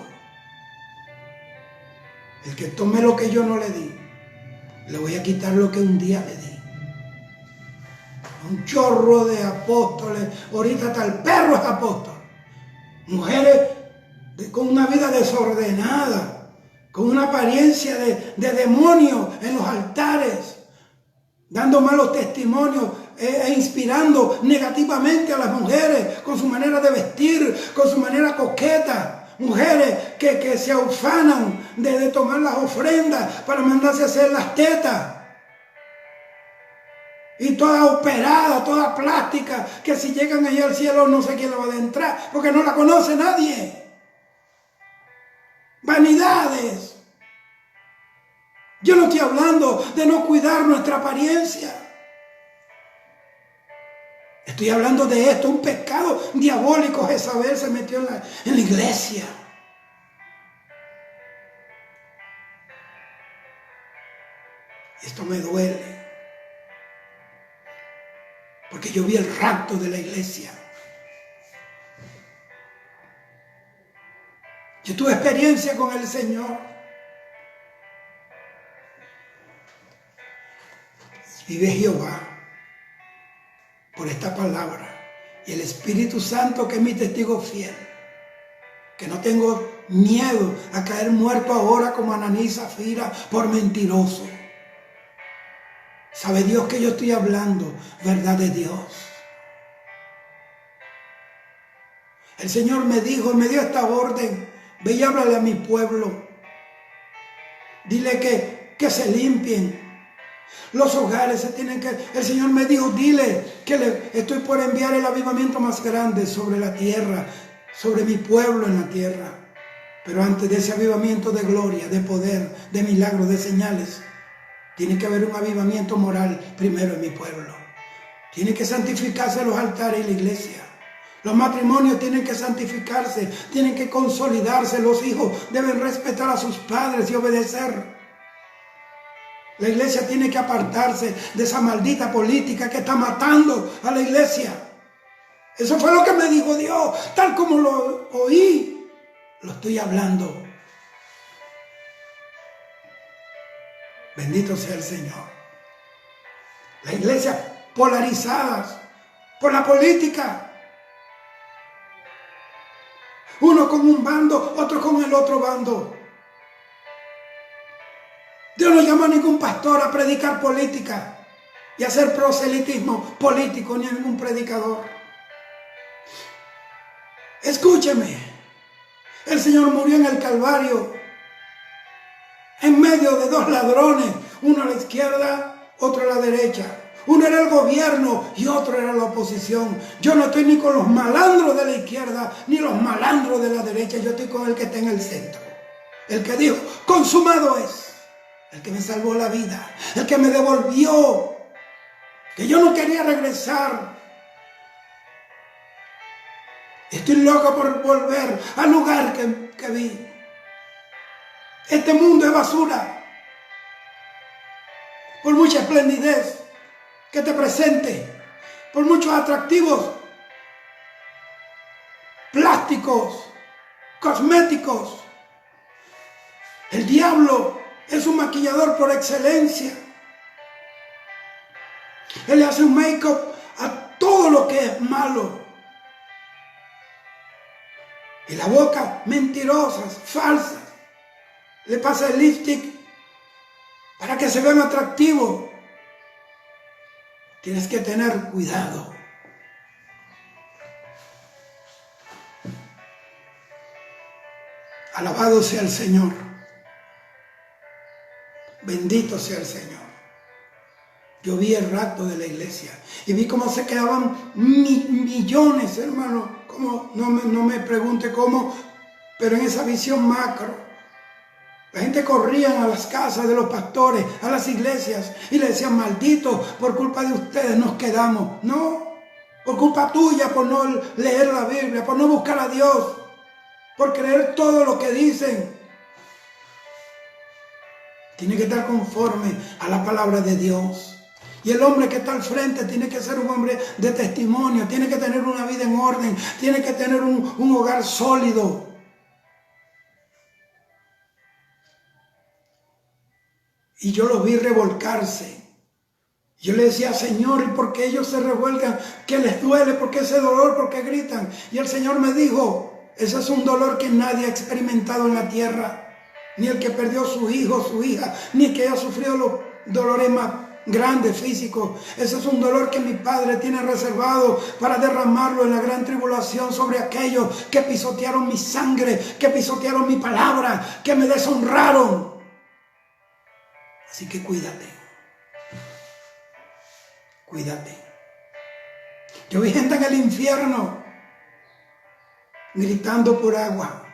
El que tome lo que yo no le di, le voy a quitar lo que un día le di. Un chorro de apóstoles, ahorita hasta el perro es apóstol. Mujeres con una vida desordenada, con una apariencia de demonio en los altares, dando malos testimonios e inspirando negativamente a las mujeres con su manera de vestir, con su manera coqueta. Mujeres que se ufanan de tomar las ofrendas para mandarse a hacer las tetas. Y toda operada, toda plástica, que si llegan allá al cielo no sé quién la va a entrar, porque no la conoce nadie. Vanidades. Yo no estoy hablando de no cuidar nuestra apariencia. Estoy hablando de esto, un pecado diabólico. Jezabel se metió en la iglesia. Esto me duele. Porque yo vi el rapto de la iglesia. Yo tuve experiencia con el Señor. Vive Jehová por esta palabra y el Espíritu Santo que es mi testigo fiel, que no tengo miedo a caer muerto ahora como Ananí y Zafira por mentiroso. Sabe Dios que yo estoy hablando verdad de Dios. El Señor me dijo, me dio esta orden: ve y háblale a mi pueblo. Dile que se limpien. Los hogares se tienen que... El Señor me dijo, dile que estoy por enviar el avivamiento más grande sobre la tierra, sobre mi pueblo en la tierra. Pero antes de ese avivamiento de gloria, de poder, de milagros, de señales, tiene que haber un avivamiento moral primero en mi pueblo. Tiene que santificarse los altares y la iglesia. Los matrimonios tienen que santificarse, tienen que consolidarse. Los hijos deben respetar a sus padres y obedecer. La iglesia tiene que apartarse de esa maldita política que está matando a la iglesia. Eso fue lo que me dijo Dios, tal como lo oí, lo estoy hablando. Bendito sea el Señor. La iglesia polarizadas por la política. Uno con un bando, otro con el otro bando. Dios no llama a ningún pastor a predicar política y a hacer proselitismo político, ni a ningún predicador. Escúcheme. El Señor murió en el Calvario, en medio de dos ladrones, uno a la izquierda, otro a la derecha. Uno era el gobierno y otro era la oposición. Yo no estoy ni con los malandros de la izquierda, ni los malandros de la derecha. Yo estoy con el que está en el centro. El que dijo, consumado es. El que me salvó la vida. El que me devolvió. Que yo no quería regresar. Estoy loco por volver al lugar que vi. Este mundo es basura. Por mucha esplendidez que te presente, por muchos atractivos plásticos, cosméticos. El diablo es un maquillador por excelencia. Él le hace un make-up a todo lo que es malo. Y la boca, mentirosas, falsas. Le pasa el lipstick para que se vean atractivos. Tienes que tener cuidado. Alabado sea el Señor. Bendito sea el Señor. Yo vi el rapto de la iglesia y vi cómo se quedaban millones, hermano. Como, no me pregunte cómo, pero en esa visión macro. La gente corría a las casas de los pastores, a las iglesias, y le decían, malditos, por culpa de ustedes nos quedamos. No, por culpa tuya, por no leer la Biblia, por no buscar a Dios, por creer todo lo que dicen. Tiene que estar conforme a la palabra de Dios. Y el hombre que está al frente tiene que ser un hombre de testimonio, tiene que tener una vida en orden, tiene que tener un hogar sólido. Y yo los vi revolcarse. Yo le decía, Señor, ¿y por qué ellos se revuelcan? ¿Qué les duele? ¿Por qué ese dolor? ¿Por qué gritan? Y el Señor me dijo, ese es un dolor que nadie ha experimentado en la tierra. Ni el que perdió su hijo, su hija, ni el que haya sufrido los dolores más grandes físicos. Ese es un dolor que mi Padre tiene reservado para derramarlo en la gran tribulación sobre aquellos que pisotearon mi sangre, que pisotearon mi palabra, que me deshonraron. Así que cuídate. Cuídate. Yo vi gente en el infierno gritando por agua.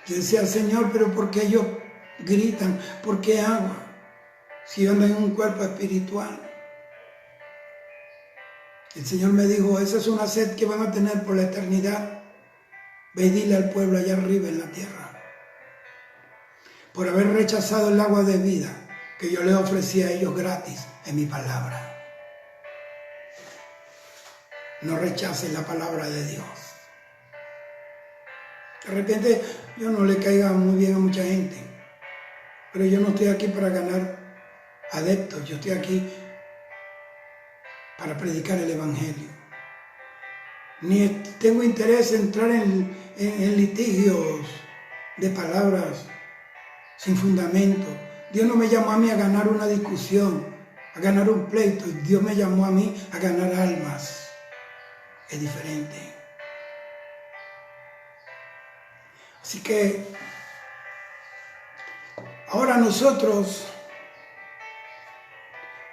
Yo decía al Señor, pero ¿por qué ellos gritan? ¿Por qué agua? Si andan en un cuerpo espiritual. El Señor me dijo, esa es una sed que van a tener por la eternidad. Ve y dile al pueblo allá arriba en la tierra, por haber rechazado el agua de vida que yo les ofrecí a ellos gratis en mi palabra. No rechacen la palabra de Dios. De repente yo no le caiga muy bien a mucha gente, pero yo no estoy aquí para ganar adeptos, yo estoy aquí para predicar el Evangelio. Ni tengo interés en entrar en litigios de palabras sin fundamento. Dios no me llamó a mí a ganar una discusión, a ganar un pleito. Dios me llamó a mí a ganar almas. Es diferente. Así que ahora nosotros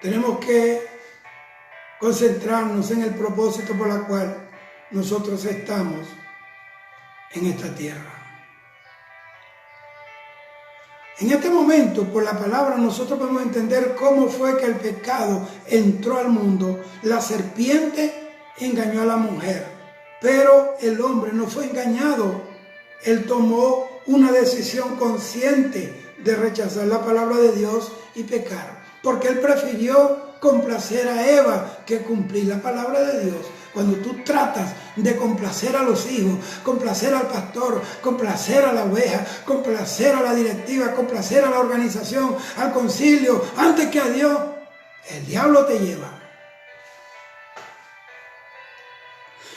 tenemos que concentrarnos en el propósito por el cual nosotros estamos en esta tierra. En este momento, por la palabra, nosotros podemos entender cómo fue que el pecado entró al mundo. La serpiente engañó a la mujer, pero el hombre no fue engañado. Él tomó una decisión consciente de rechazar la palabra de Dios y pecar, porque él prefirió complacer a Eva que cumplir la palabra de Dios. Cuando tú tratas de complacer a los hijos, complacer al pastor, complacer a la oveja, complacer a la directiva, complacer a la organización, al concilio, antes que a Dios, el diablo te lleva.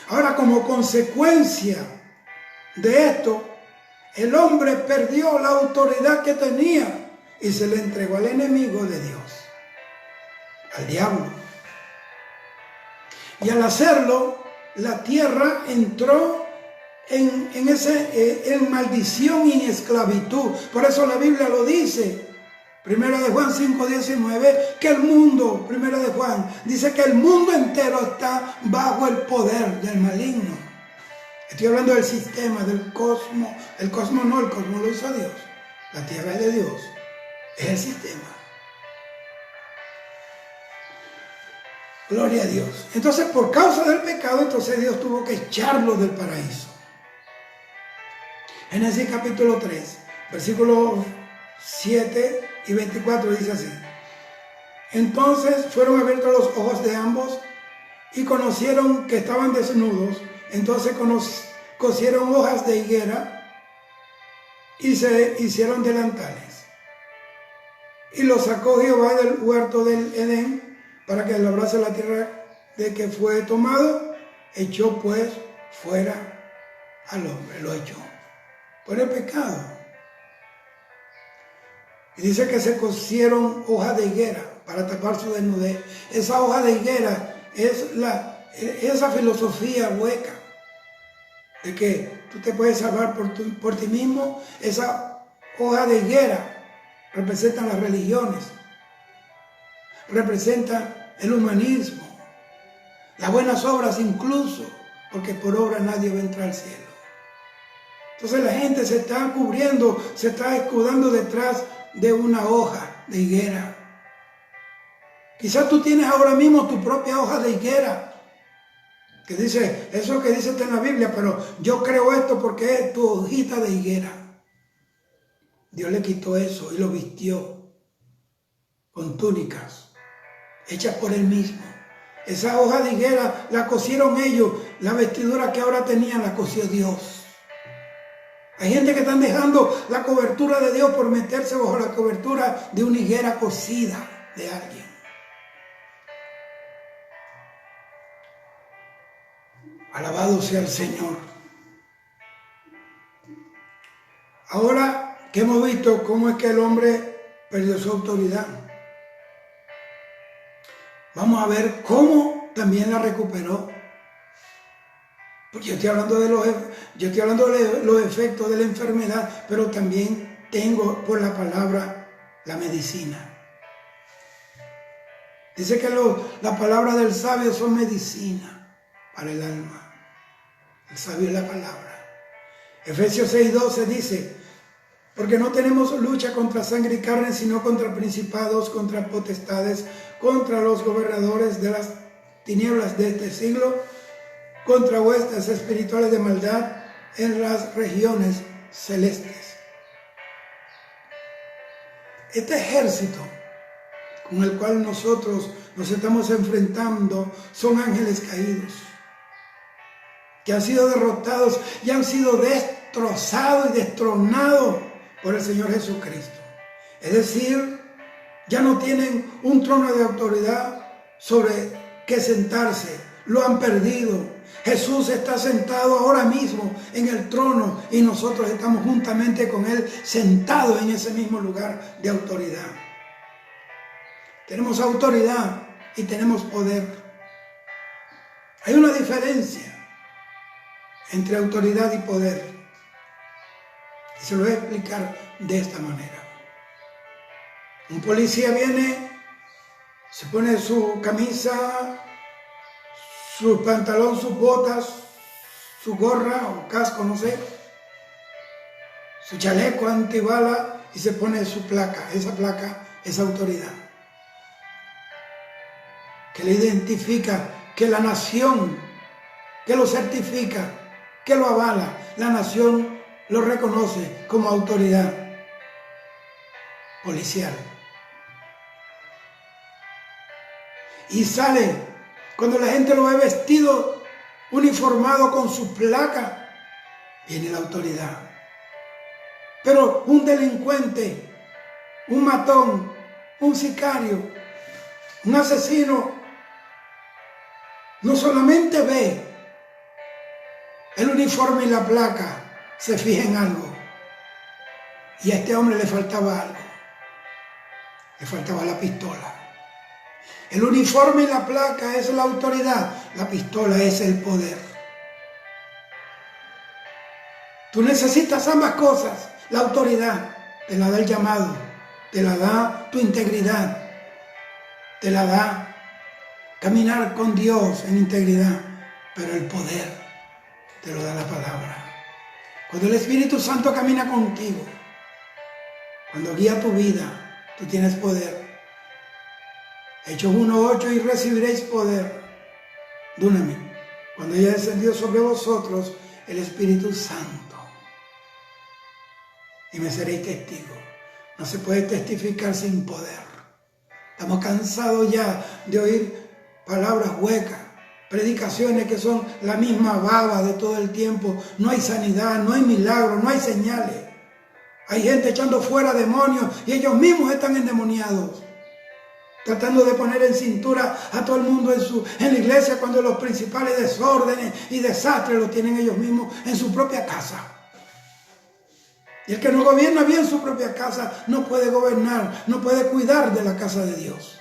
Ahora, como consecuencia de esto, el hombre perdió la autoridad que tenía y se le entregó al enemigo de Dios, al diablo. Y al hacerlo, la tierra entró en maldición y en esclavitud. Por eso la Biblia lo dice. Primera de Juan 5:19, que el mundo, Primera de Juan, dice que el mundo entero está bajo el poder del maligno. Estoy hablando del sistema, del cosmos. El cosmos no, el cosmos lo hizo Dios. La tierra es de Dios. Es el sistema. Gloria a Dios. Entonces, por causa del pecado, entonces Dios tuvo que echarlo del paraíso. Génesis capítulo 3, versículos 7 y 24 dice así. Entonces fueron abiertos los ojos de ambos y conocieron que estaban desnudos. Entonces cosieron hojas de higuera y se hicieron delantales. Y los sacó Jehová del huerto del Edén para que labrase la tierra de que fue tomado. Echó pues fuera al hombre, lo echó por el pecado. Y dice que se cosieron hojas de higuera para tapar su desnudez. Esa hoja de higuera es esa filosofía hueca de que tú te puedes salvar por ti mismo. Esa hoja de higuera representa las religiones, representa el humanismo, las buenas obras incluso, porque por obra nadie va a entrar al cielo. Entonces la gente se está cubriendo, se está escudando detrás de una hoja de higuera. Quizás tú tienes ahora mismo tu propia hoja de higuera, que dice, eso que dice en la Biblia, pero yo creo esto porque es tu hojita de higuera. Dios le quitó eso y lo vistió con túnicas hechas por él mismo. Esa hoja de higuera la cosieron ellos, la vestidura que ahora tenían la cosió Dios. Hay gente que están dejando la cobertura de Dios por meterse bajo la cobertura de una higuera cosida de alguien. Alabado sea el Señor. Ahora que hemos visto cómo es que el hombre perdió su autoridad, vamos a ver cómo también la recuperó. Porque yo estoy hablando de los efectos de la enfermedad, pero también tengo por la palabra la medicina. Dice que la palabra del sabio son medicina para el alma. El sabio es la palabra. Efesios 6:12 dice, porque no tenemos lucha contra sangre y carne, sino contra principados, contra potestades, contra los gobernadores de las tinieblas de este siglo, contra huestes espirituales de maldad en las regiones celestes. Este ejército con el cual nosotros nos estamos enfrentando son ángeles caídos, que han sido derrotados y han sido destrozados y destronados por el Señor Jesucristo. Es decir, ya no tienen un trono de autoridad sobre que sentarse, lo han perdido. Jesús está sentado ahora mismo en el trono y nosotros estamos juntamente con Él sentados en ese mismo lugar de autoridad. Tenemos autoridad y tenemos poder. Hay una diferencia entre autoridad y poder. Y se lo voy a explicar de esta manera. Un policía viene, se pone su camisa, su pantalón, sus botas, su gorra o casco, no sé, su chaleco antibala y se pone su placa. Esa placa es autoridad, que le identifica, que la nación, que lo certifica, que lo avala. La nación lo reconoce como autoridad policial. Y sale, cuando la gente lo ve vestido, uniformado con su placa, viene la autoridad. Pero un delincuente, un matón, un sicario, un asesino, no solamente ve el uniforme y la placa, se fija en algo. Y a este hombre le faltaba algo. Le faltaba la pistola. El uniforme y la placa es la autoridad, la pistola es el poder. Tú necesitas ambas cosas. La autoridad te la da el llamado, te la da tu integridad, te la da caminar con Dios en integridad, pero el poder te lo da la palabra. Cuando el Espíritu Santo camina contigo, cuando guía tu vida, tú tienes poder. Hechos 1:8, y recibiréis poder. Dunamis, cuando haya descendido sobre vosotros el Espíritu Santo. Y me seréis testigos. No se puede testificar sin poder. Estamos cansados ya de oír palabras huecas, predicaciones que son la misma baba de todo el tiempo. No hay sanidad, no hay milagro, no hay señales. Hay gente echando fuera demonios y ellos mismos están endemoniados, tratando de poner en cintura a todo el mundo en la iglesia, cuando los principales desórdenes y desastres los tienen ellos mismos en su propia casa. Y el que no gobierna bien su propia casa no puede gobernar, no puede cuidar de la casa de Dios.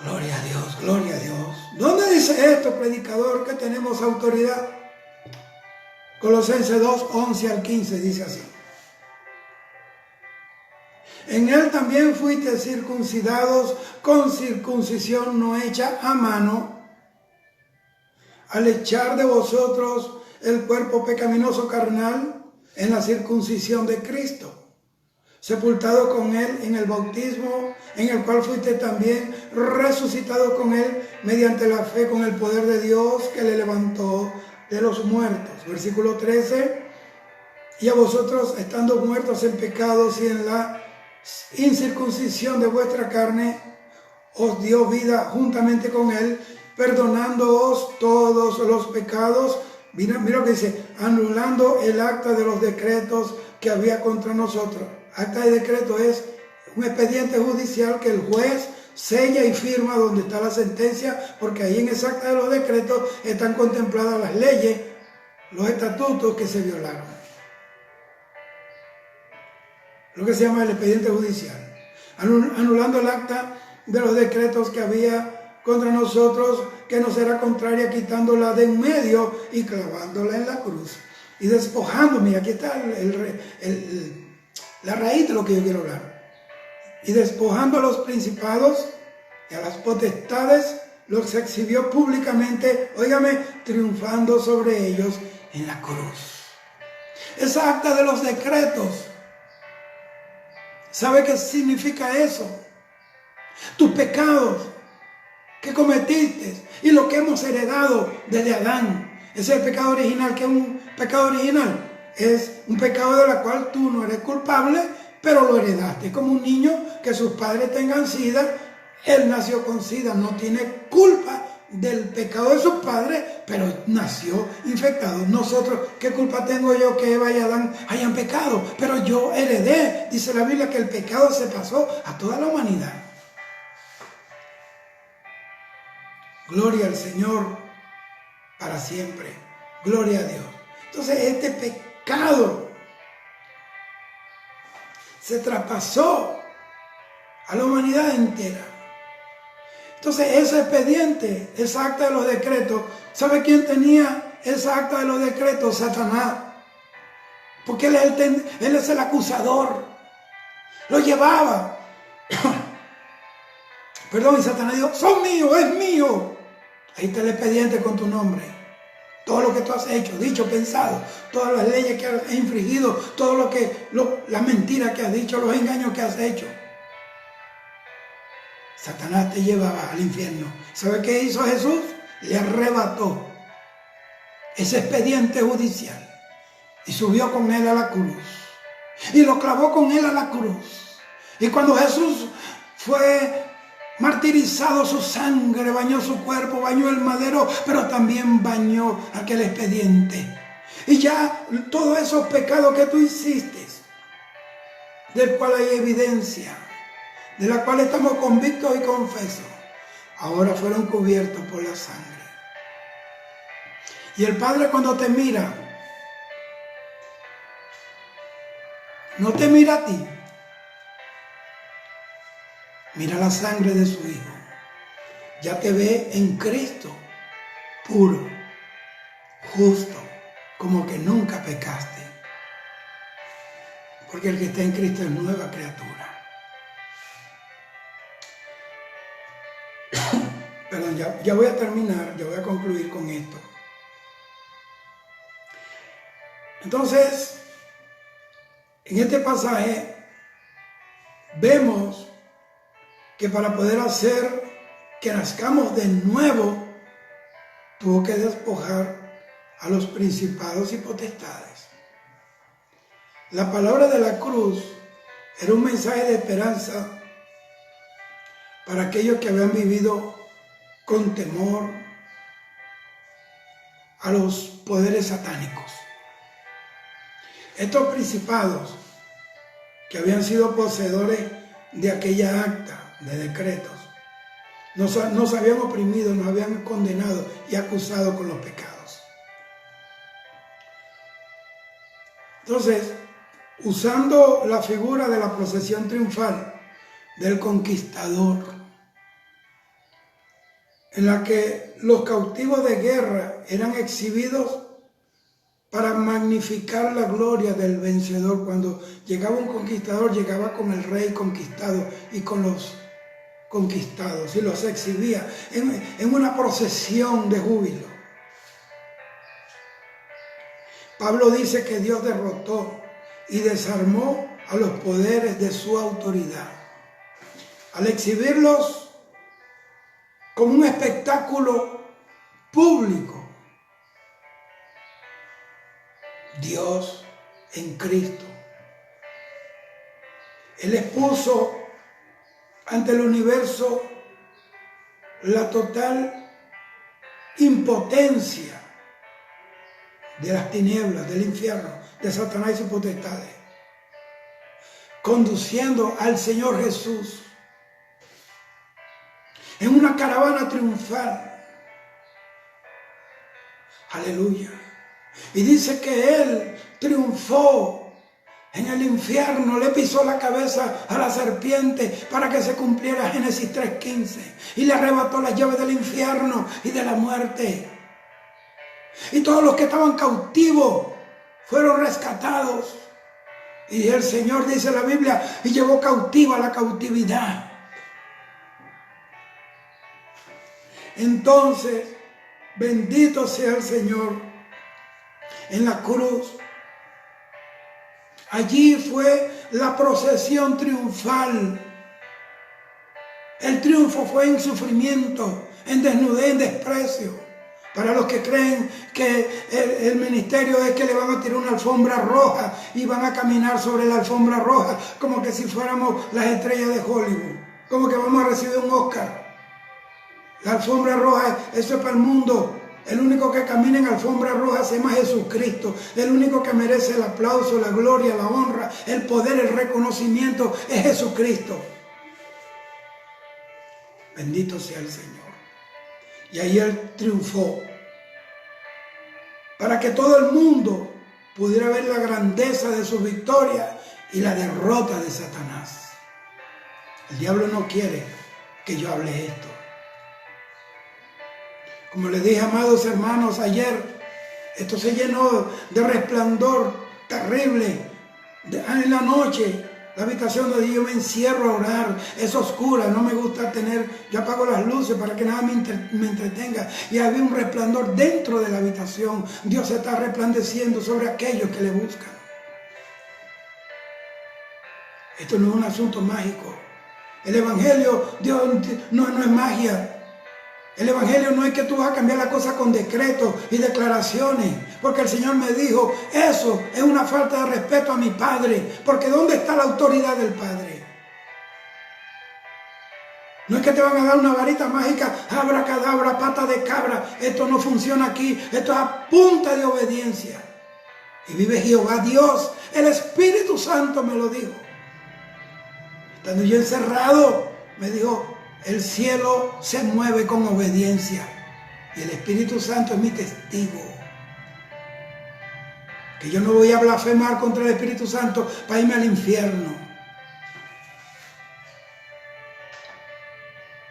Gloria a Dios, gloria a Dios. ¿Dónde dice esto, predicador, que tenemos autoridad? Colosenses 2:11 al 15 dice así. En él también fuiste circuncidados con circuncisión no hecha a mano, al echar de vosotros el cuerpo pecaminoso carnal en la circuncisión de Cristo, sepultado con él en el bautismo, en el cual fuiste también resucitado con él mediante la fe con el poder de Dios que le levantó de los muertos. Versículo 13. Y a vosotros, estando muertos en pecados y en la incircuncisión de vuestra carne, os dio vida juntamente con él, perdonándoos todos los pecados. Mira lo que dice, anulando el acta de los decretos que había contra nosotros. Acta de decreto es un expediente judicial que el juez sella y firma donde está la sentencia, porque ahí en esa acta de los decretos están contempladas las leyes, los estatutos que se violaron. Lo que se llama el expediente judicial. Anulando el acta de los decretos que había contra nosotros, que nos era contraria, quitándola de en medio y clavándola en la cruz. Y despojándome, aquí está la raíz de lo que yo quiero hablar. Y despojando a los principados y a las potestades, los exhibió públicamente, óigame, triunfando sobre ellos en la cruz. Esa acta de los decretos, ¿sabe qué significa eso? Tus pecados que cometiste y lo que hemos heredado desde Adán. Ese es el pecado original. ¿Qué es un pecado original? Es un pecado de la cual tú no eres culpable, pero lo heredaste. Es como un niño que sus padres tengan sida. Él nació con sida, no tiene culpa del pecado de sus padres, pero nació infectado. Nosotros, ¿qué culpa tengo yo que Eva y Adán hayan pecado? Pero yo heredé. Dice la Biblia que el pecado se pasó a toda la humanidad. Gloria al Señor para siempre. Gloria a Dios. Entonces este pecado se traspasó a la humanidad entera. Entonces ese expediente, esa acta de los decretos, ¿sabe quién tenía esa acta de los decretos? Satanás. Porque él es el acusador. Lo llevaba. Perdón, y Satanás dijo, son míos, es mío. Ahí está el expediente con tu nombre. Todo lo que tú has hecho, dicho, pensado, todas las leyes que has infringido, todo las mentiras que has dicho, los engaños que has hecho. Satanás te llevaba al infierno. ¿Sabe qué hizo Jesús? Le arrebató ese expediente judicial y subió con él a la cruz. Y lo clavó con él a la cruz. Y cuando Jesús fue martirizado, su sangre bañó su cuerpo, bañó el madero, pero también bañó aquel expediente. Y ya todos esos pecados que tú hiciste, del cual hay evidencia, de la cual estamos convictos y confesos, ahora fueron cubiertos por la sangre. Y el Padre, cuando te mira, no te mira a ti, mira la sangre de su Hijo. Ya te ve en Cristo, puro, justo, como que nunca pecaste. Porque el que está en Cristo es nueva criatura. Perdón, ya voy a terminar, ya voy a concluir con esto. Entonces, en este pasaje vemos que para poder hacer que nazcamos de nuevo, tuvo que despojar a los principados y potestades. La palabra de la cruz era un mensaje de esperanza para aquellos que habían vivido con temor a los poderes satánicos. Estos principados que habían sido poseedores de aquella acta de decretos, nos habían oprimido, nos habían condenado y acusado con los pecados. Entonces, usando la figura de la procesión triunfal del conquistador, en la que los cautivos de guerra eran exhibidos para magnificar la gloria del vencedor. Cuando llegaba un conquistador, llegaba con el rey conquistado y con los conquistados, y los exhibía en una procesión de júbilo. Pablo dice que Dios derrotó y desarmó a los poderes de su autoridad al exhibirlos como un espectáculo público. Dios en Cristo. Él expuso ante el universo la total impotencia de las tinieblas, del infierno, de Satanás y sus potestades, conduciendo al Señor Jesús en una caravana triunfal. Aleluya. Y dice que Él triunfó en el infierno, le pisó la cabeza a la serpiente para que se cumpliera Génesis 3:15, y le arrebató las llaves del infierno y de la muerte. Y todos los que estaban cautivos fueron rescatados. Y el Señor, dice la Biblia, y llevó cautiva la cautividad. Entonces, bendito sea el Señor. En la cruz, allí fue la procesión triunfal. El triunfo fue en sufrimiento, en desnudez, en desprecio. Para los que creen que el ministerio es que le van a tirar una alfombra roja y van a caminar sobre la alfombra roja como que si fuéramos las estrellas de Hollywood, como que vamos a recibir un Oscar. La alfombra roja, eso es para el mundo. El único que camina en alfombra roja se llama Jesucristo. El único que merece el aplauso, la gloria, la honra, el poder, el reconocimiento es Jesucristo. Bendito sea el Señor. Y ahí Él triunfó para que todo el mundo pudiera ver la grandeza de su victoria y la derrota de Satanás. El diablo no quiere que yo hable esto. Como les dije, amados hermanos, ayer, esto se llenó de resplandor terrible. En la noche, la habitación donde yo me encierro a orar es oscura, no me gusta yo apago las luces para que nada me entretenga. Y había un resplandor dentro de la habitación. Dios está resplandeciendo sobre aquellos que le buscan. Esto no es un asunto mágico. El Evangelio, Dios, no es magia. El Evangelio no es que tú vas a cambiar la cosa con decretos y declaraciones, porque el Señor me dijo, eso es una falta de respeto a mi Padre, porque ¿dónde está la autoridad del Padre? No es que te van a dar una varita mágica, abracadabra, pata de cabra, esto no funciona aquí, esto es a punta de obediencia. Y vive Jehová Dios, el Espíritu Santo me lo dijo. Estando yo encerrado, me dijo, el cielo se mueve con obediencia y el Espíritu Santo es mi testigo. Que yo no voy a blasfemar contra el Espíritu Santo para irme al infierno.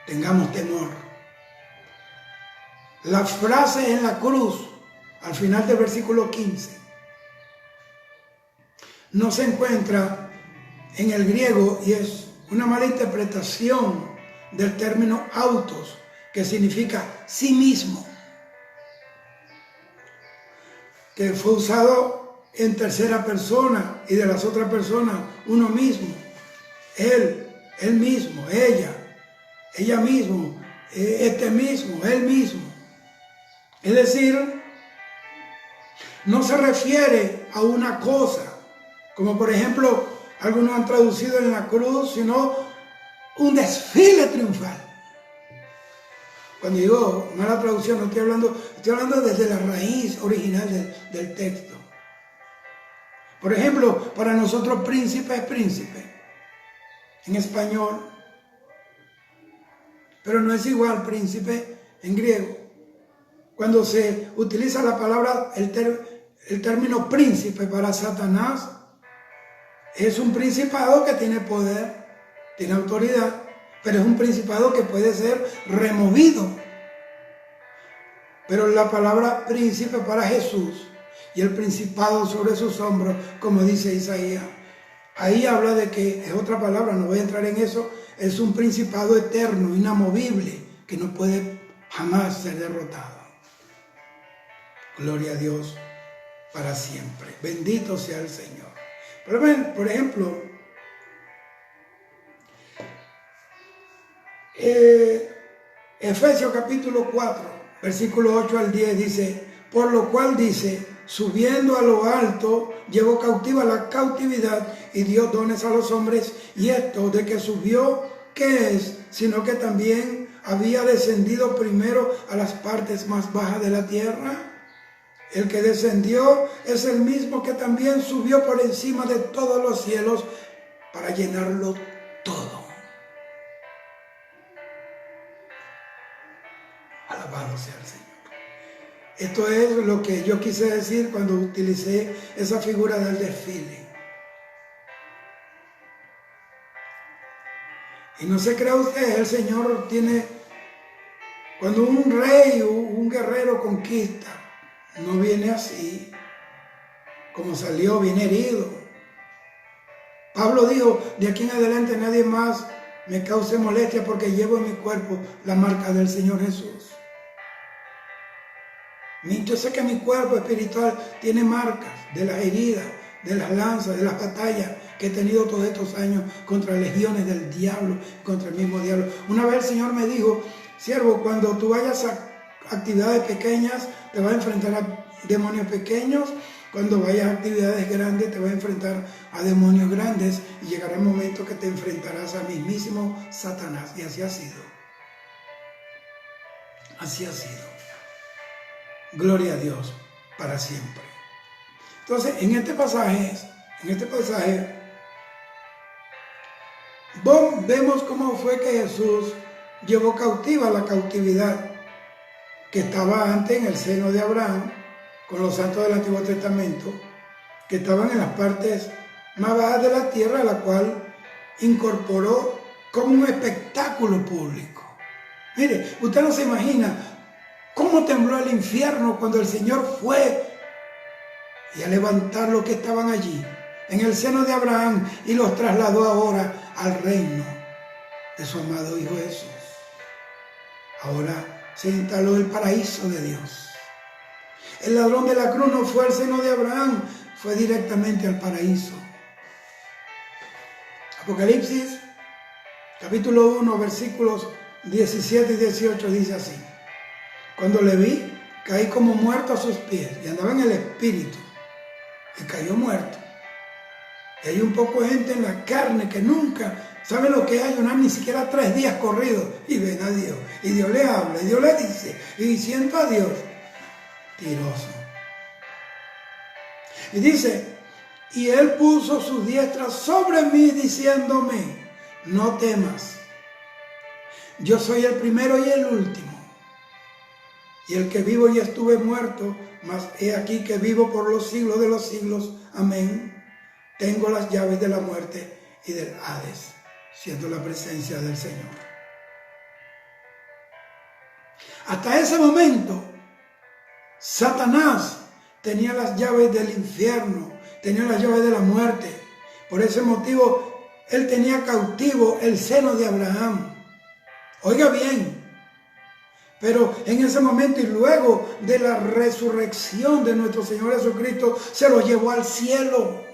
Tengamos temor. Las frases en la cruz al final del versículo 15, no se encuentra en el griego y es una mala interpretación del término autos, que significa sí mismo, que fue usado en tercera persona y de las otras personas uno mismo, él mismo, ella mismo, este mismo, él mismo. Es decir, no se refiere a una cosa, como por ejemplo algunos han traducido en la cruz, sino un desfile triunfal. Cuando digo mala traducción, no estoy hablando desde la raíz original del texto. Por ejemplo, para nosotros príncipe es príncipe, en español, pero no es igual príncipe en griego. Cuando se utiliza la palabra, el término príncipe para Satanás, es un principado que tiene poder, tiene autoridad, pero es un principado que puede ser removido. Pero la palabra príncipe para Jesús y el principado sobre sus hombros, como dice Isaías, ahí habla de que, es otra palabra, no voy a entrar en eso, es un principado eterno, inamovible, que no puede jamás ser derrotado. Gloria a Dios para siempre. Bendito sea el Señor. Por ejemplo, Efesios capítulo 4, versículo 8 al 10 dice, por lo cual dice, subiendo a lo alto, llevó cautiva la cautividad y dio dones a los hombres, y esto de que subió, ¿qué es? Sino que también había descendido primero a las partes más bajas de la tierra. El que descendió es el mismo que también subió por encima de todos los cielos para llenarlo todo. Alabado sea el Señor. Esto es lo que yo quise decir cuando utilicé esa figura del desfile. Y no se crea usted, el Señor tiene, cuando un rey o un guerrero conquista, no viene así, como salió, viene herido. Pablo dijo, de aquí en adelante nadie más me cause molestia porque llevo en mi cuerpo la marca del Señor Jesús. Yo sé que mi cuerpo espiritual tiene marcas de las heridas, de las lanzas, de las batallas que he tenido todos estos años contra legiones del diablo, contra el mismo diablo. Una vez el Señor me dijo, siervo, cuando tú vayas a actividades pequeñas, te vas a enfrentar a demonios pequeños. Cuando vayas a actividades grandes, te vas a enfrentar a demonios grandes. Y llegará el momento que te enfrentarás al mismísimo Satanás. Y así ha sido. Así ha sido. Gloria a Dios para siempre. Entonces, en este pasaje, vemos cómo fue que Jesús llevó cautiva la cautividad que estaba antes en el seno de Abraham, con los santos del Antiguo Testamento, que estaban en las partes más bajas de la tierra, a la cual incorporó como un espectáculo público. Mire, usted no se imagina cómo tembló el infierno cuando el Señor fue y a levantar los que estaban allí, en el seno de Abraham, y los trasladó ahora al reino de su amado Hijo Jesús. Ahora se instaló el paraíso de Dios. El ladrón de la cruz no fue al seno de Abraham, fue directamente al paraíso. Apocalipsis, capítulo 1, versículos 17 y 18 dice así. Cuando le vi, caí como muerto a sus pies y andaba en el espíritu y cayó muerto. Y hay un poco de gente en la carne que nunca sabe lo que hay, ni siquiera 3 días corridos y ven a Dios. Y Dios le habla, y Dios le dice, y siento a Dios tiroso. Y dice, y él puso su diestra sobre mí diciéndome, no temas, yo soy el primero y el último, y el que vivo y estuve muerto, mas he aquí que vivo por los siglos de los siglos, amén. Tengo las llaves de la muerte y del Hades, siendo la presencia del Señor. Hasta ese momento, Satanás tenía las llaves del infierno, tenía las llaves de la muerte. Por ese motivo, él tenía cautivo el seno de Abraham. Oiga bien, pero en ese momento y luego de la resurrección de nuestro Señor Jesucristo, se lo llevó al cielo.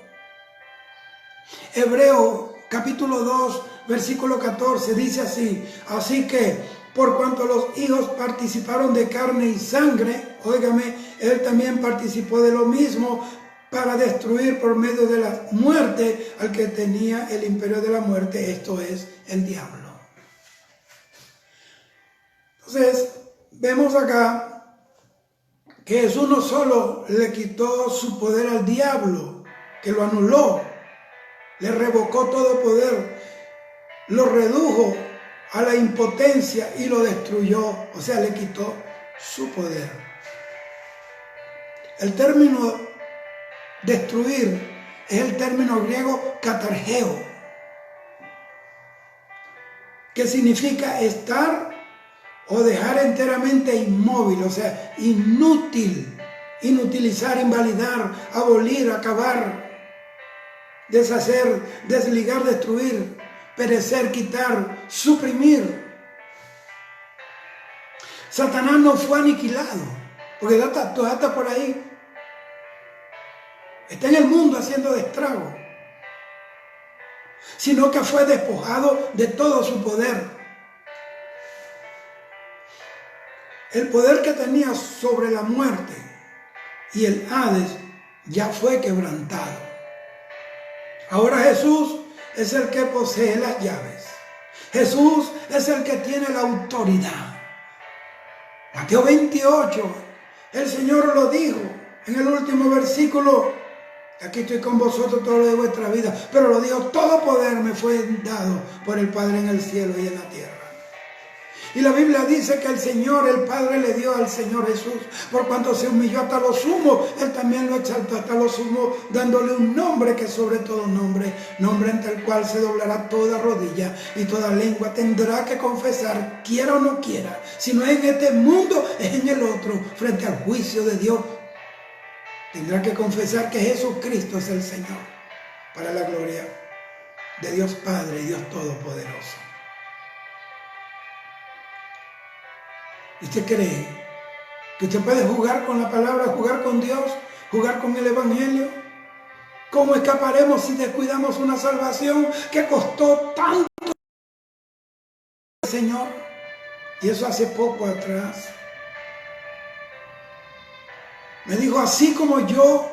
Hebreo capítulo 2, versículo 14 dice así: así que por cuanto los hijos participaron de carne y sangre, óigame, él también participó de lo mismo para destruir por medio de la muerte al que tenía el imperio de la muerte, esto es, el diablo. Entonces, vemos acá que Jesús no solo le quitó su poder al diablo, que lo anuló, le revocó todo poder, lo redujo a la impotencia y lo destruyó, o sea, le quitó su poder. El término destruir es el término griego katargeo, que significa estar o dejar enteramente inmóvil, o sea, inútil, inutilizar, invalidar, abolir, acabar, deshacer, desligar, destruir, perecer, quitar, suprimir. Satanás no fue aniquilado, porque todavía está por ahí. Está en el mundo haciendo estrago, sino que fue despojado de todo su poder. El poder que tenía sobre la muerte y el Hades ya fue quebrantado. Ahora Jesús es el que posee las llaves. Jesús es el que tiene la autoridad. Mateo 28, el Señor lo dijo en el último versículo: aquí estoy con vosotros todos los de vuestra vida, pero lo dijo: todo poder me fue dado por el Padre en el cielo y en la tierra. Y la Biblia dice que el Señor, el Padre, le dio al Señor Jesús, por cuanto se humilló hasta lo sumo, Él también lo exaltó hasta lo sumo, dándole un nombre que sobre todo nombre, nombre ante el cual se doblará toda rodilla y toda lengua tendrá que confesar, quiera o no quiera, si no es en este mundo, es en el otro, frente al juicio de Dios. Tendrá que confesar que Jesucristo es el Señor, para la gloria de Dios Padre y Dios Todopoderoso. ¿Y usted cree que usted puede jugar con la palabra, jugar con Dios, jugar con el Evangelio? ¿Cómo escaparemos si descuidamos una salvación que costó tanto al Señor? Y eso hace poco atrás. Me dijo: así como yo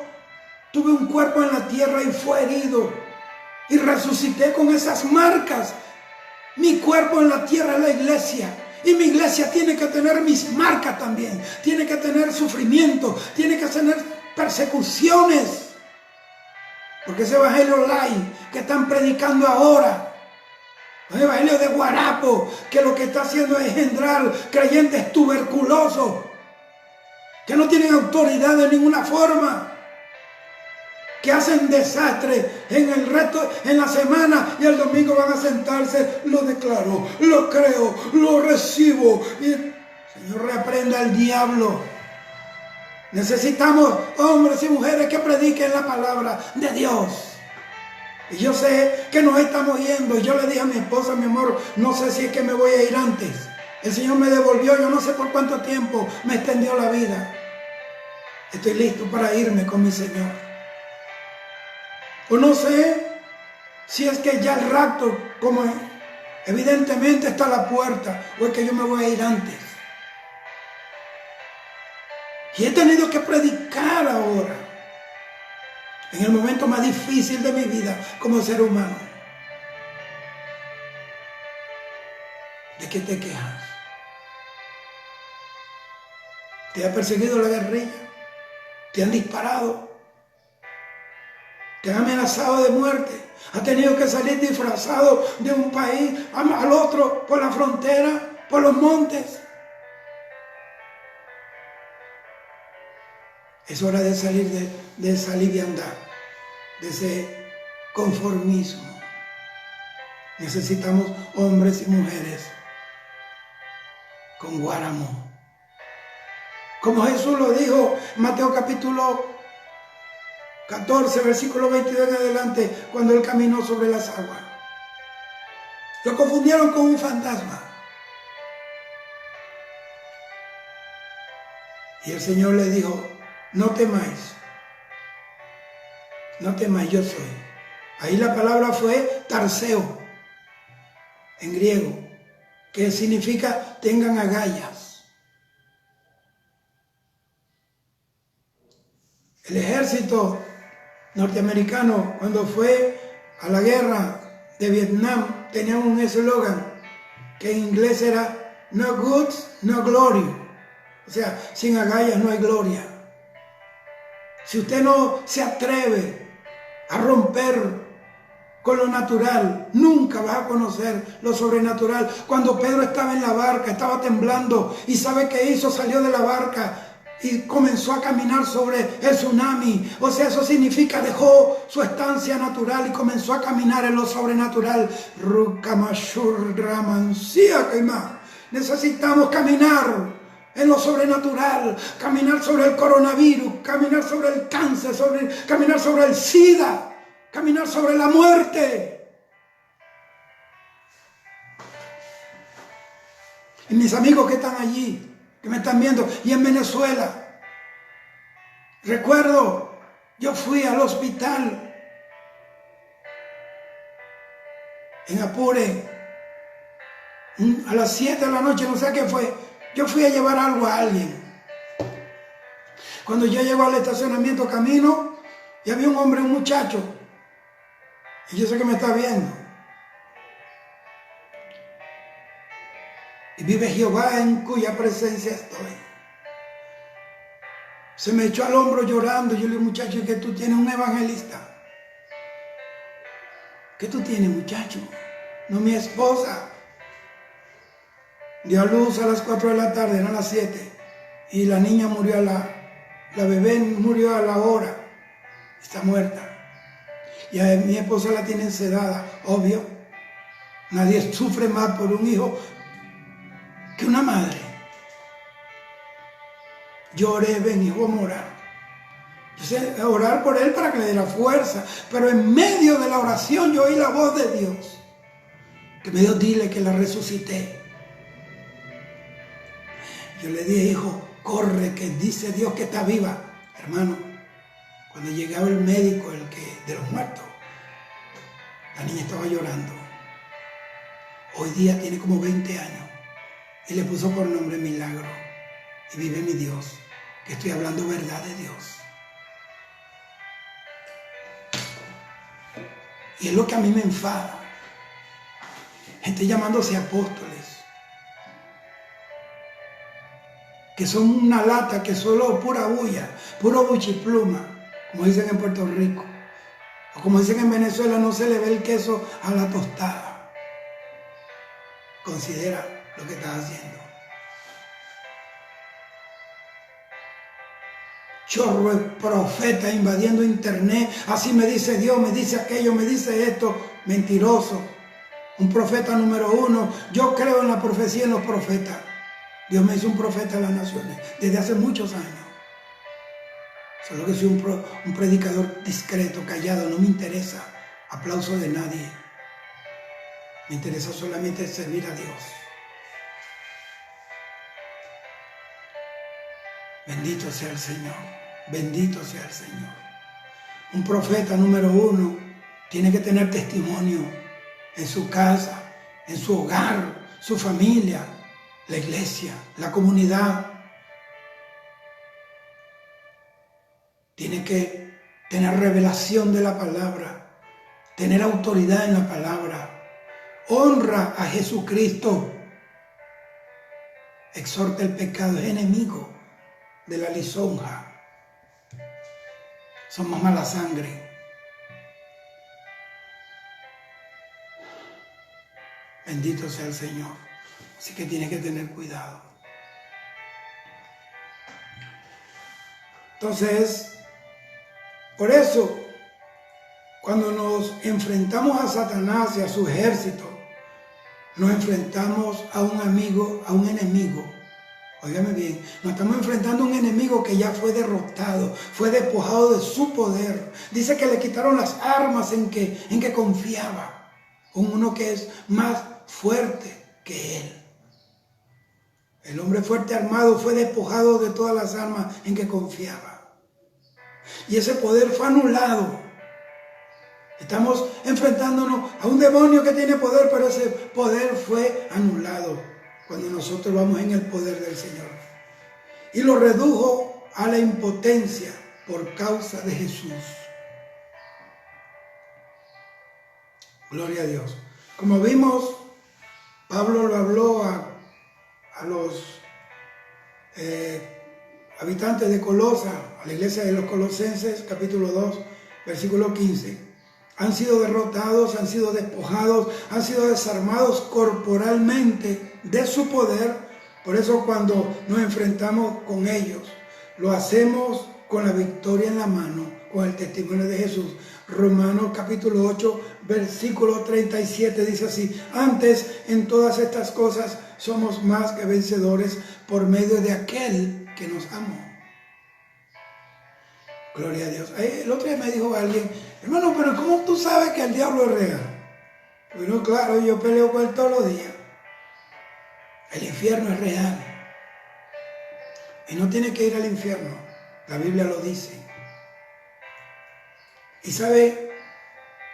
tuve un cuerpo en la tierra y fue herido y resucité con esas marcas, mi cuerpo en la tierra es la iglesia. Y mi iglesia tiene que tener mis marcas también. Tiene que tener sufrimiento. Tiene que tener persecuciones. Porque ese evangelio online que están predicando ahora, el evangelio de guarapo, que lo que está haciendo es engendrar creyentes tuberculosos, que no tienen autoridad de ninguna forma, que hacen desastre en el resto, en la semana, y el domingo van a sentarse: lo declaro, lo creo, lo recibo. Y el Señor reprenda al diablo. Necesitamos hombres y mujeres que prediquen la palabra de Dios. Y yo sé que nos estamos yendo. Yo le dije a mi esposa: mi amor, no sé si es que me voy a ir antes. El Señor me devolvió, yo no sé por cuánto tiempo me extendió la vida. Estoy listo para irme con mi Señor. O no sé si es que ya el rapto, como evidentemente está a la puerta, o es que yo me voy a ir antes. Y he tenido que predicar ahora, en el momento más difícil de mi vida como ser humano. ¿De qué te quejas? ¿Te ha perseguido la guerrilla? ¿Te han disparado? ¿Te han amenazado de muerte? ¿Has tenido que salir disfrazado de un país al otro, por la frontera, por los montes? Es hora de salir de esa liviandad, de ese conformismo. Necesitamos hombres y mujeres con guáramo, Como Jesús lo dijo en Mateo capítulo 14, versículo 22 en adelante, cuando Él caminó sobre las aguas. Lo confundieron con un fantasma. Y el Señor le dijo, no temáis, yo soy. Ahí la palabra fue tarseo, en griego, que significa tengan agallas. El ejército norteamericano, cuando fue a la guerra de Vietnam, tenía un eslogan que en inglés era no goods, no glory. O sea, sin agallas no hay gloria. Si usted no se atreve a romper con lo natural, nunca vas a conocer lo sobrenatural. Cuando Pedro estaba en la barca, estaba temblando, y ¿sabe qué hizo? Salió de la barca y comenzó a caminar sobre el tsunami. O sea, eso significa dejó su estancia natural y comenzó a caminar en lo sobrenatural. Necesitamos caminar en lo sobrenatural, caminar sobre el coronavirus, caminar sobre el cáncer, caminar sobre el SIDA, caminar sobre la muerte. Y mis amigos que están allí, que me están viendo, y en Venezuela, recuerdo, yo fui al hospital en Apure a las 7 de la noche, no sé qué fue. Yo fui a llevar algo a alguien. Cuando yo llego al estacionamiento, camino, y había un hombre, un muchacho, y yo sé que me está viendo. Y vive Jehová en cuya presencia estoy. Se me echó al hombro llorando. Yo le digo, muchacho, ¿qué tú tienes? Un evangelista. ¿Qué tú tienes, muchacho? No, mi esposa dio a luz a las 4 de la tarde, eran las 7. Y la niña murió la bebé murió a la hora. Está muerta. Y a mi esposa la tienen sedada, obvio. Nadie sufre más por un hijo que una madre. Yo oré, ven hijo, vamos a orar. Yo sé orar por él para que le dé la fuerza, pero en medio de la oración yo oí la voz de Dios que me dijo, dile que la resucité. Yo le dije, hijo, corre, que dice Dios que está viva. Hermano, cuando llegaba el médico, el que de los muertos, la niña estaba llorando. Hoy día tiene como 20 años. Y le puso por nombre Milagro. Y vive mi Dios, que estoy hablando verdad de Dios. Y es lo que a mí me enfada. Gente llamándose apóstoles, que son una lata, que solo pura bulla, puro buchipluma, como dicen en Puerto Rico. O como dicen en Venezuela, no se le ve el queso a la tostada. Considera lo que estás haciendo. Chorro de profeta invadiendo internet. Así me dice Dios, me dice aquello, me dice esto. Mentiroso. Un profeta número 1. Yo creo en la profecía y en los profetas. Dios me hizo un profeta de las naciones desde hace muchos años. Solo que soy un predicador discreto, callado. No me interesa aplauso de nadie. Me interesa solamente servir a Dios. Bendito sea el Señor. Bendito sea el Señor. Un profeta número 1 tiene que tener testimonio en su casa, en su hogar, su familia, la iglesia, la comunidad. Tiene que tener revelación de la palabra, tener autoridad en la palabra. Honra a Jesucristo. Exhorta el pecado, es enemigo de la lisonja. Somos mala sangre. Bendito sea el Señor. Así que tiene que tener cuidado. Entonces, por eso, cuando nos enfrentamos a Satanás y a su ejército, nos enfrentamos a un amigo, a un enemigo. Óigame bien, nos estamos enfrentando a un enemigo que ya fue derrotado, fue despojado de su poder. Dice que le quitaron las armas en que confiaba. Uno que es más fuerte que él. El hombre fuerte armado fue despojado de todas las armas en que confiaba. Y ese poder fue anulado. Estamos enfrentándonos a un demonio que tiene poder, pero ese poder fue anulado cuando nosotros vamos en el poder del Señor. Y lo redujo a la impotencia por causa de Jesús. Gloria a Dios. Como vimos, Pablo lo habló a los habitantes de Colosa, a la iglesia de los Colosenses, capítulo 2, versículo 15. Han sido derrotados, han sido despojados, han sido desarmados corporalmente de su poder. Por eso cuando nos enfrentamos con ellos, lo hacemos con la victoria en la mano, con el testimonio de Jesús. Romanos capítulo 8, versículo 37 dice así: antes en todas estas cosas somos más que vencedores por medio de aquel que nos amó. Gloria a Dios. El otro día me dijo alguien: hermano, pero ¿cómo tú sabes que el diablo es real? Bueno, claro, yo peleo con él todos los días. El infierno es real. Y no tiene que ir al infierno. La Biblia lo dice. Y sabe,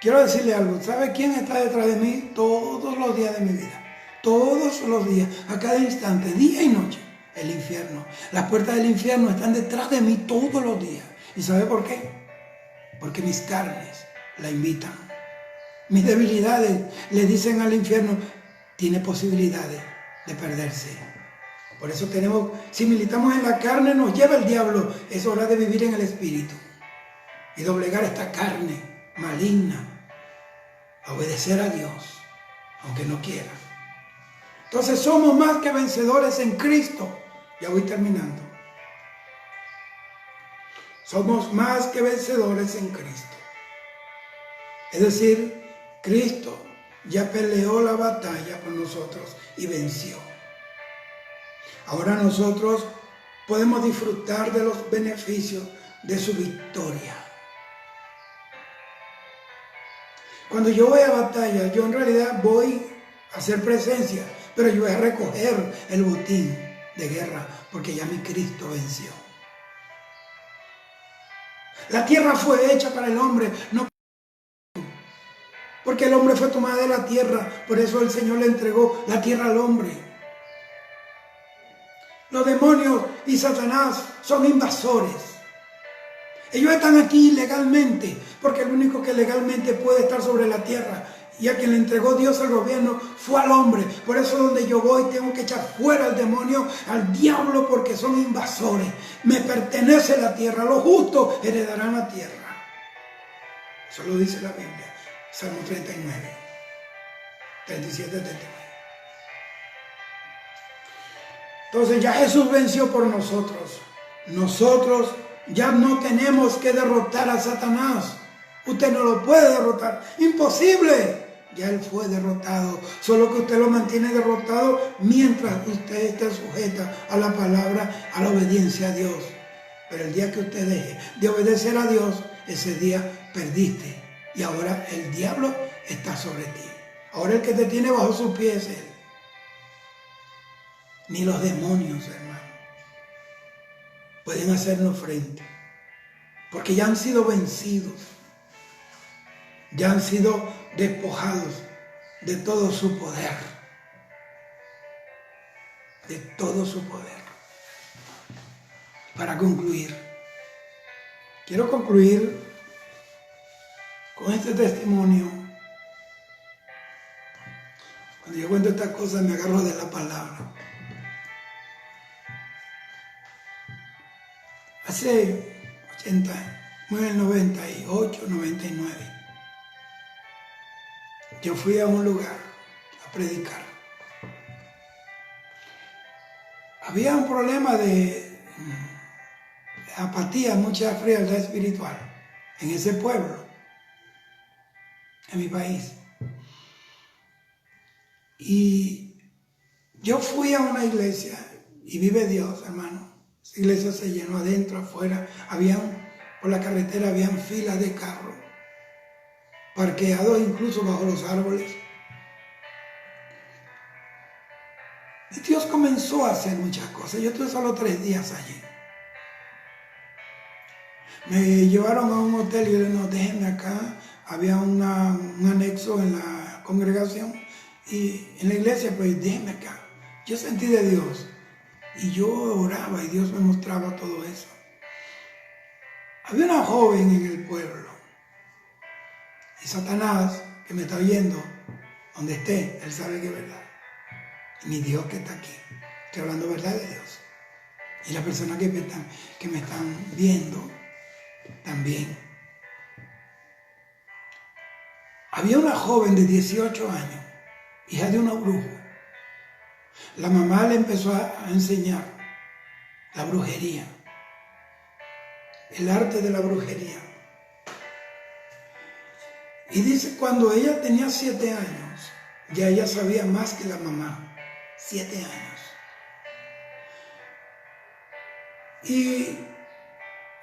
quiero decirle algo. ¿Sabe quién está detrás de mí todos los días de mi vida? Todos los días, a cada instante, día y noche. El infierno. Las puertas del infierno están detrás de mí todos los días. ¿Y sabe por qué? Porque mis carnes la invitan. Mis debilidades le dicen al infierno: tiene posibilidades de perderse. Por eso si militamos en la carne, nos lleva el diablo. Es hora de vivir en el Espíritu y doblegar esta carne maligna, a obedecer a Dios, aunque no quiera. Entonces somos más que vencedores en Cristo. Ya voy terminando. Somos más que vencedores en Cristo. Es decir, Cristo ya peleó la batalla por nosotros y venció. Ahora nosotros podemos disfrutar de los beneficios de su victoria. Cuando yo voy a batalla, yo en realidad voy a hacer presencia, pero yo voy a recoger el botín de guerra, porque ya mi Cristo venció. La tierra fue hecha para el hombre, no porque el hombre fue tomado de la tierra. Por eso el Señor le entregó la tierra al hombre. Los demonios y Satanás son invasores. Ellos están aquí ilegalmente, porque el único que legalmente puede estar sobre la tierra y a quien le entregó Dios el gobierno fue al hombre. Por eso donde yo voy tengo que echar fuera al demonio, al diablo, porque son invasores. Me pertenece la tierra, los justos heredarán la tierra. Eso lo dice la Biblia, Salmo 39, 37, 39. Entonces ya Jesús venció por nosotros. Nosotros ya no tenemos que derrotar a Satanás. Usted no lo puede derrotar. Imposible. Ya él fue derrotado. Solo que usted lo mantiene derrotado mientras usted esté sujeta a la palabra, a la obediencia a Dios. Pero el día que usted deje de obedecer a Dios, ese día perdiste. Y ahora el diablo está sobre ti. Ahora el que te tiene bajo sus pies es él. Ni los demonios, hermano, pueden hacernos frente. Porque ya han sido vencidos. Ya han sido despojados de todo su poder. De todo su poder. Para concluir, quiero concluir con este testimonio. Cuando yo cuento estas cosas me agarro de la palabra. Hace 98, 99, yo fui a un lugar a predicar. Había un problema de apatía, mucha frialdad espiritual en ese pueblo, en mi país. Y yo fui a una iglesia Y vive Dios, hermano. Esa iglesia se llenó adentro, afuera. Por la carretera habían filas de carros, parqueados incluso bajo los árboles. Y Dios comenzó a hacer muchas cosas. Yo estuve solo 3 días allí. Me llevaron a un hotel y yo le dije, no, déjenme acá. Había un anexo en la congregación y en la iglesia, pues déjenme acá. Yo sentí de Dios y yo oraba y Dios me mostraba todo eso. Había una joven en el pueblo y Satanás, que me está oyendo, donde esté, él sabe que es verdad. Y mi Dios que está aquí, estoy hablando verdad de Dios. Y las personas que me están viendo también. Había una joven de 18 años, hija de una bruja. La mamá le empezó a enseñar la brujería, el arte de la brujería. Y dice, cuando ella tenía 7 años, ya ella sabía más que la mamá. 7 años. Y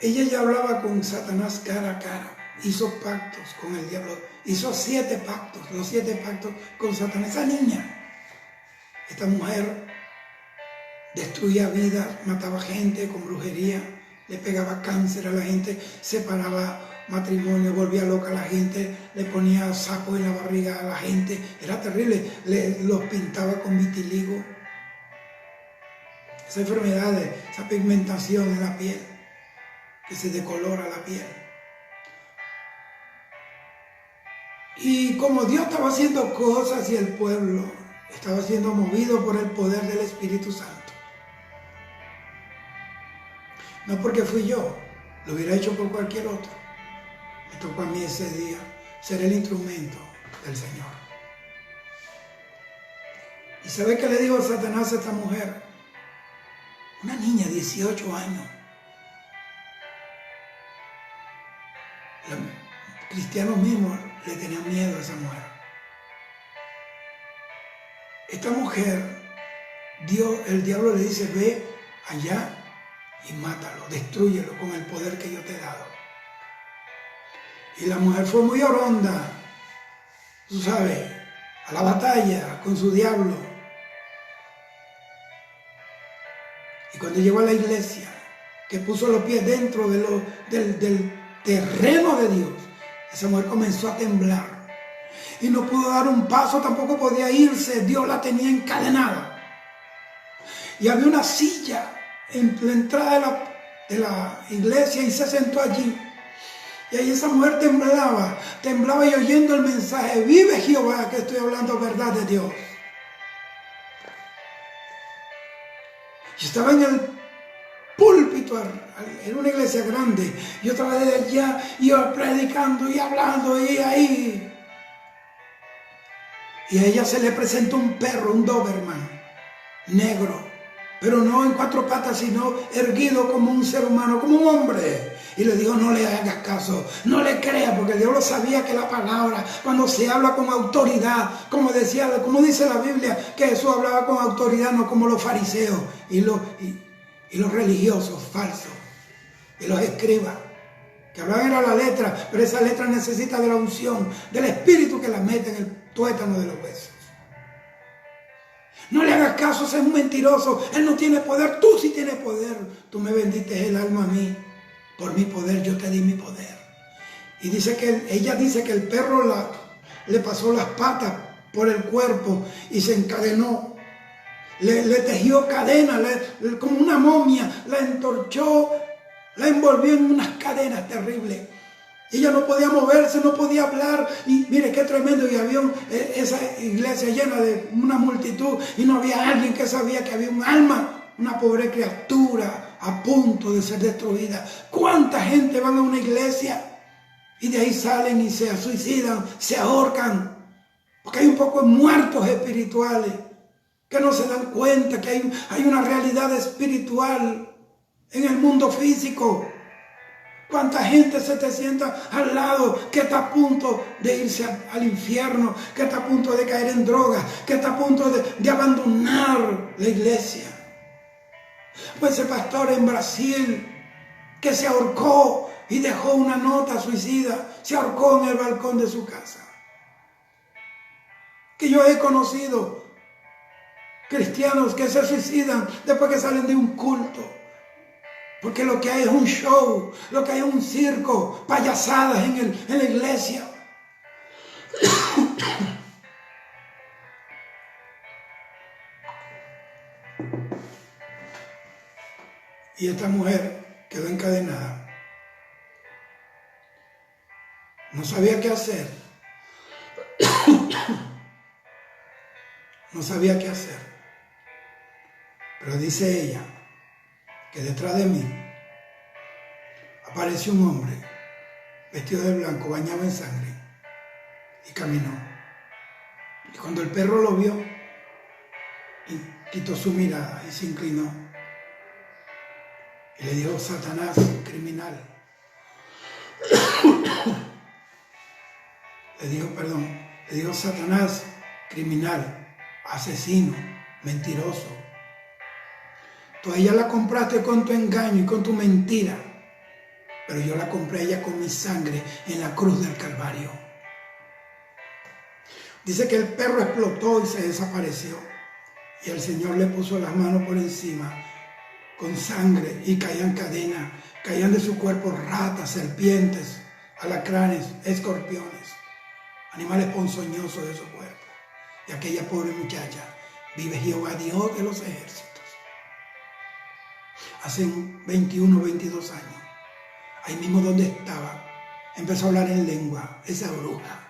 ella ya hablaba con Satanás cara a cara. Hizo pactos con el diablo. Hizo 7 pactos. Los 7 pactos con Satanás. Esa niña, esta mujer, destruía vidas, mataba gente con brujería, le pegaba cáncer a la gente, separaba matrimonio, volvía loca a la gente, le ponía sapos en la barriga a la gente. Era terrible. Los pintaba con vitiligo. Esas enfermedades, esa pigmentación en la piel, que se decolora la piel. Y como Dios estaba haciendo cosas y el pueblo estaba siendo movido por el poder del Espíritu Santo. No porque fui yo, lo hubiera hecho por cualquier otro. Me tocó a mí ese día ser el instrumento del Señor. ¿Y sabe qué le dijo Satanás a esta mujer? Una niña de 18 años. Los cristianos mismos le tenían miedo a esa mujer. Esta mujer, el diablo le dice, ve allá y mátalo, destrúyelo con el poder que yo te he dado. Y la mujer fue muy oronda, tú sabes, a la batalla con su diablo. Y cuando llegó a la iglesia, que puso los pies dentro del terreno de Dios, esa mujer comenzó a temblar. Y no pudo dar un paso, tampoco podía irse. Dios la tenía encadenada. Y había una silla en la entrada de la iglesia y se sentó allí. Y ahí esa mujer temblaba y oyendo el mensaje, vive Jehová, que estoy hablando verdad de Dios. Yo estaba en el púlpito, en una iglesia grande. Yo estaba desde allá, yo predicando y hablando y ahí. Y a ella se le presentó un perro, un Doberman, negro, pero no en 4 patas, sino erguido como un ser humano, como un hombre. Y le dijo, no le hagas caso, no le creas, porque el diablo sabía que la palabra, cuando se habla con autoridad, como dice la Biblia, que Jesús hablaba con autoridad, no como los fariseos y los religiosos falsos, y los escribas, que hablaban era la letra, pero esa letra necesita de la unción, del Espíritu que la mete en el tuétano de los huesos. No le hagas caso, ese es un mentiroso, él no tiene poder, tú sí tienes poder. Tú me vendiste el alma a mí, por mi poder yo te di mi poder. Y ella dice que el perro le pasó las patas por el cuerpo y se encadenó. Le tejió cadenas, como una momia, la entorchó, la envolvió en unas cadenas terribles. Ella no podía moverse, no podía hablar. Y mire qué tremendo. Y había esa iglesia llena de una multitud. Y no había alguien que sabía que había un alma, una pobre criatura a punto de ser destruida. ¿Cuánta gente van a una iglesia y de ahí salen y se suicidan, se ahorcan? Porque hay un poco de muertos espirituales que no se dan cuenta que hay una realidad espiritual en el mundo físico. ¿Cuánta gente se te sienta al lado que está a punto de irse al infierno, que está a punto de caer en drogas, que está a punto de abandonar la iglesia? o ese pastor en Brasil que se ahorcó y dejó una nota suicida, se ahorcó en el balcón de su casa. Que yo he conocido cristianos que se suicidan después que salen de un culto. Porque lo que hay es un show, lo que hay es un circo, payasadas en la iglesia. Y esta mujer quedó encadenada. No sabía qué hacer. No sabía qué hacer. Pero dice ella que detrás de mí apareció un hombre vestido de blanco, bañado en sangre, y caminó. Y cuando el perro lo vio, quitó su mirada y se inclinó. Y le dijo: Satanás, criminal. Le dijo: Satanás, criminal, asesino, mentiroso. Tú a ella la compraste con tu engaño y con tu mentira, pero yo la compré a ella con mi sangre en la cruz del Calvario. Dice que el perro explotó y se desapareció, y el Señor le puso las manos por encima con sangre, y caían cadenas, caían de su cuerpo ratas, serpientes, alacranes, escorpiones, animales ponzoñosos de su cuerpo. Y aquella pobre muchacha: vive Jehová, Dios de los ejércitos. Hace 21, 22 años, ahí mismo donde estaba, empezó a hablar en lengua, esa bruja,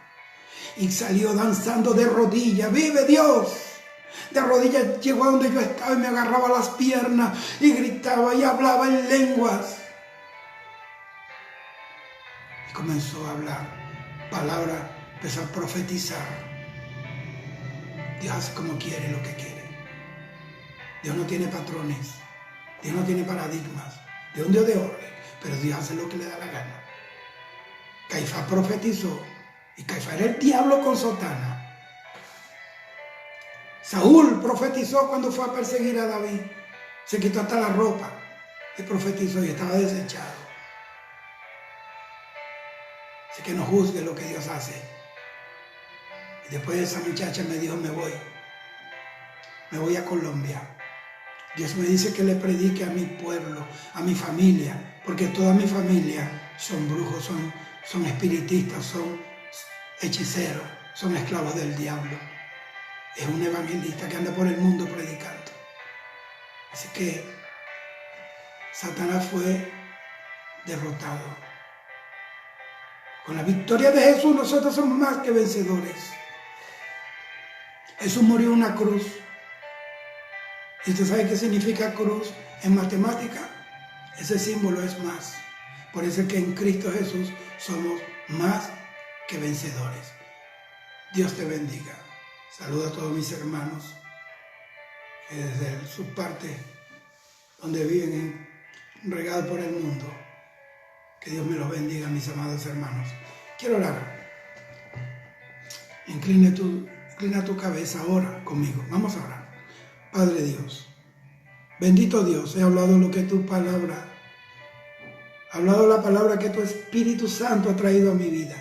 y salió danzando de rodillas. ¡Vive Dios! De rodillas llegó a donde yo estaba y me agarraba las piernas y gritaba y hablaba en lenguas. Y comenzó a hablar palabras, empezó a profetizar. Dios hace como quiere, lo que quiere. Dios no tiene patrones, Dios no tiene paradigmas, Dios es un Dios de orden, pero Dios hace lo que le da la gana. Caifás profetizó, y Caifás era el diablo con sotana. Saúl profetizó cuando fue a perseguir a David. Se quitó hasta la ropa y profetizó, y estaba desechado. Así que no juzgue lo que Dios hace. Y después de esa muchacha me dijo: me voy a Colombia. Dios me dice que le predique a mi pueblo, a mi familia, porque toda mi familia son brujos, son espiritistas, son hechiceros, son esclavos del diablo. Es un evangelista que anda por el mundo predicando. Así que Satanás fue derrotado. Con la victoria de Jesús nosotros somos más que vencedores. Jesús murió en una cruz. ¿Y usted sabe qué significa cruz en matemática? Ese símbolo es más. Por eso es que en Cristo Jesús somos más que vencedores. Dios te bendiga. Saludo a todos mis hermanos que desde su parte donde viven regados por el mundo. Que Dios me los bendiga, mis amados hermanos. Quiero orar. Inclina tu cabeza ahora conmigo. Vamos a orar. Padre Dios, bendito Dios, he hablado lo que tu palabra, he hablado la palabra que tu Espíritu Santo ha traído a mi vida.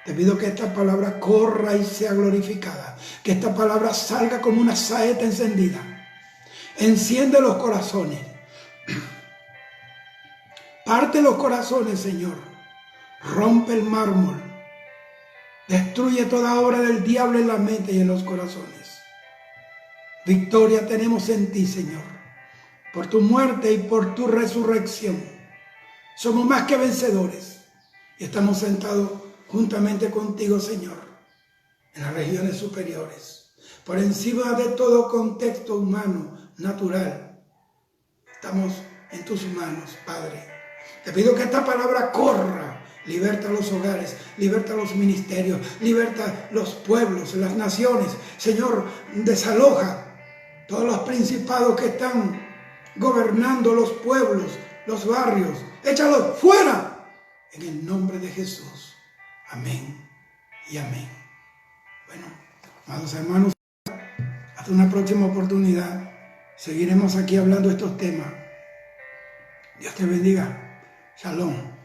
Te pido que esta palabra corra y sea glorificada, que esta palabra salga como una saeta encendida. Enciende los corazones, parte los corazones, Señor, rompe el mármol, destruye toda obra del diablo en la mente y en los corazones. Victoria tenemos en ti, Señor, por tu muerte y por tu resurrección. Somos más que vencedores y estamos sentados juntamente contigo, Señor, en las regiones superiores, por encima de todo contexto humano, natural. Estamos en tus manos, Padre. Te pido que esta palabra corra, liberta los hogares, liberta los ministerios, liberta los pueblos, las naciones. Señor, desaloja todos los principados que están gobernando los pueblos, los barrios. Échalos fuera en el nombre de Jesús. Amén y amén. Bueno, amados hermanos, hasta una próxima oportunidad. seguiremos aquí hablando de estos temas. Dios te bendiga. Shalom.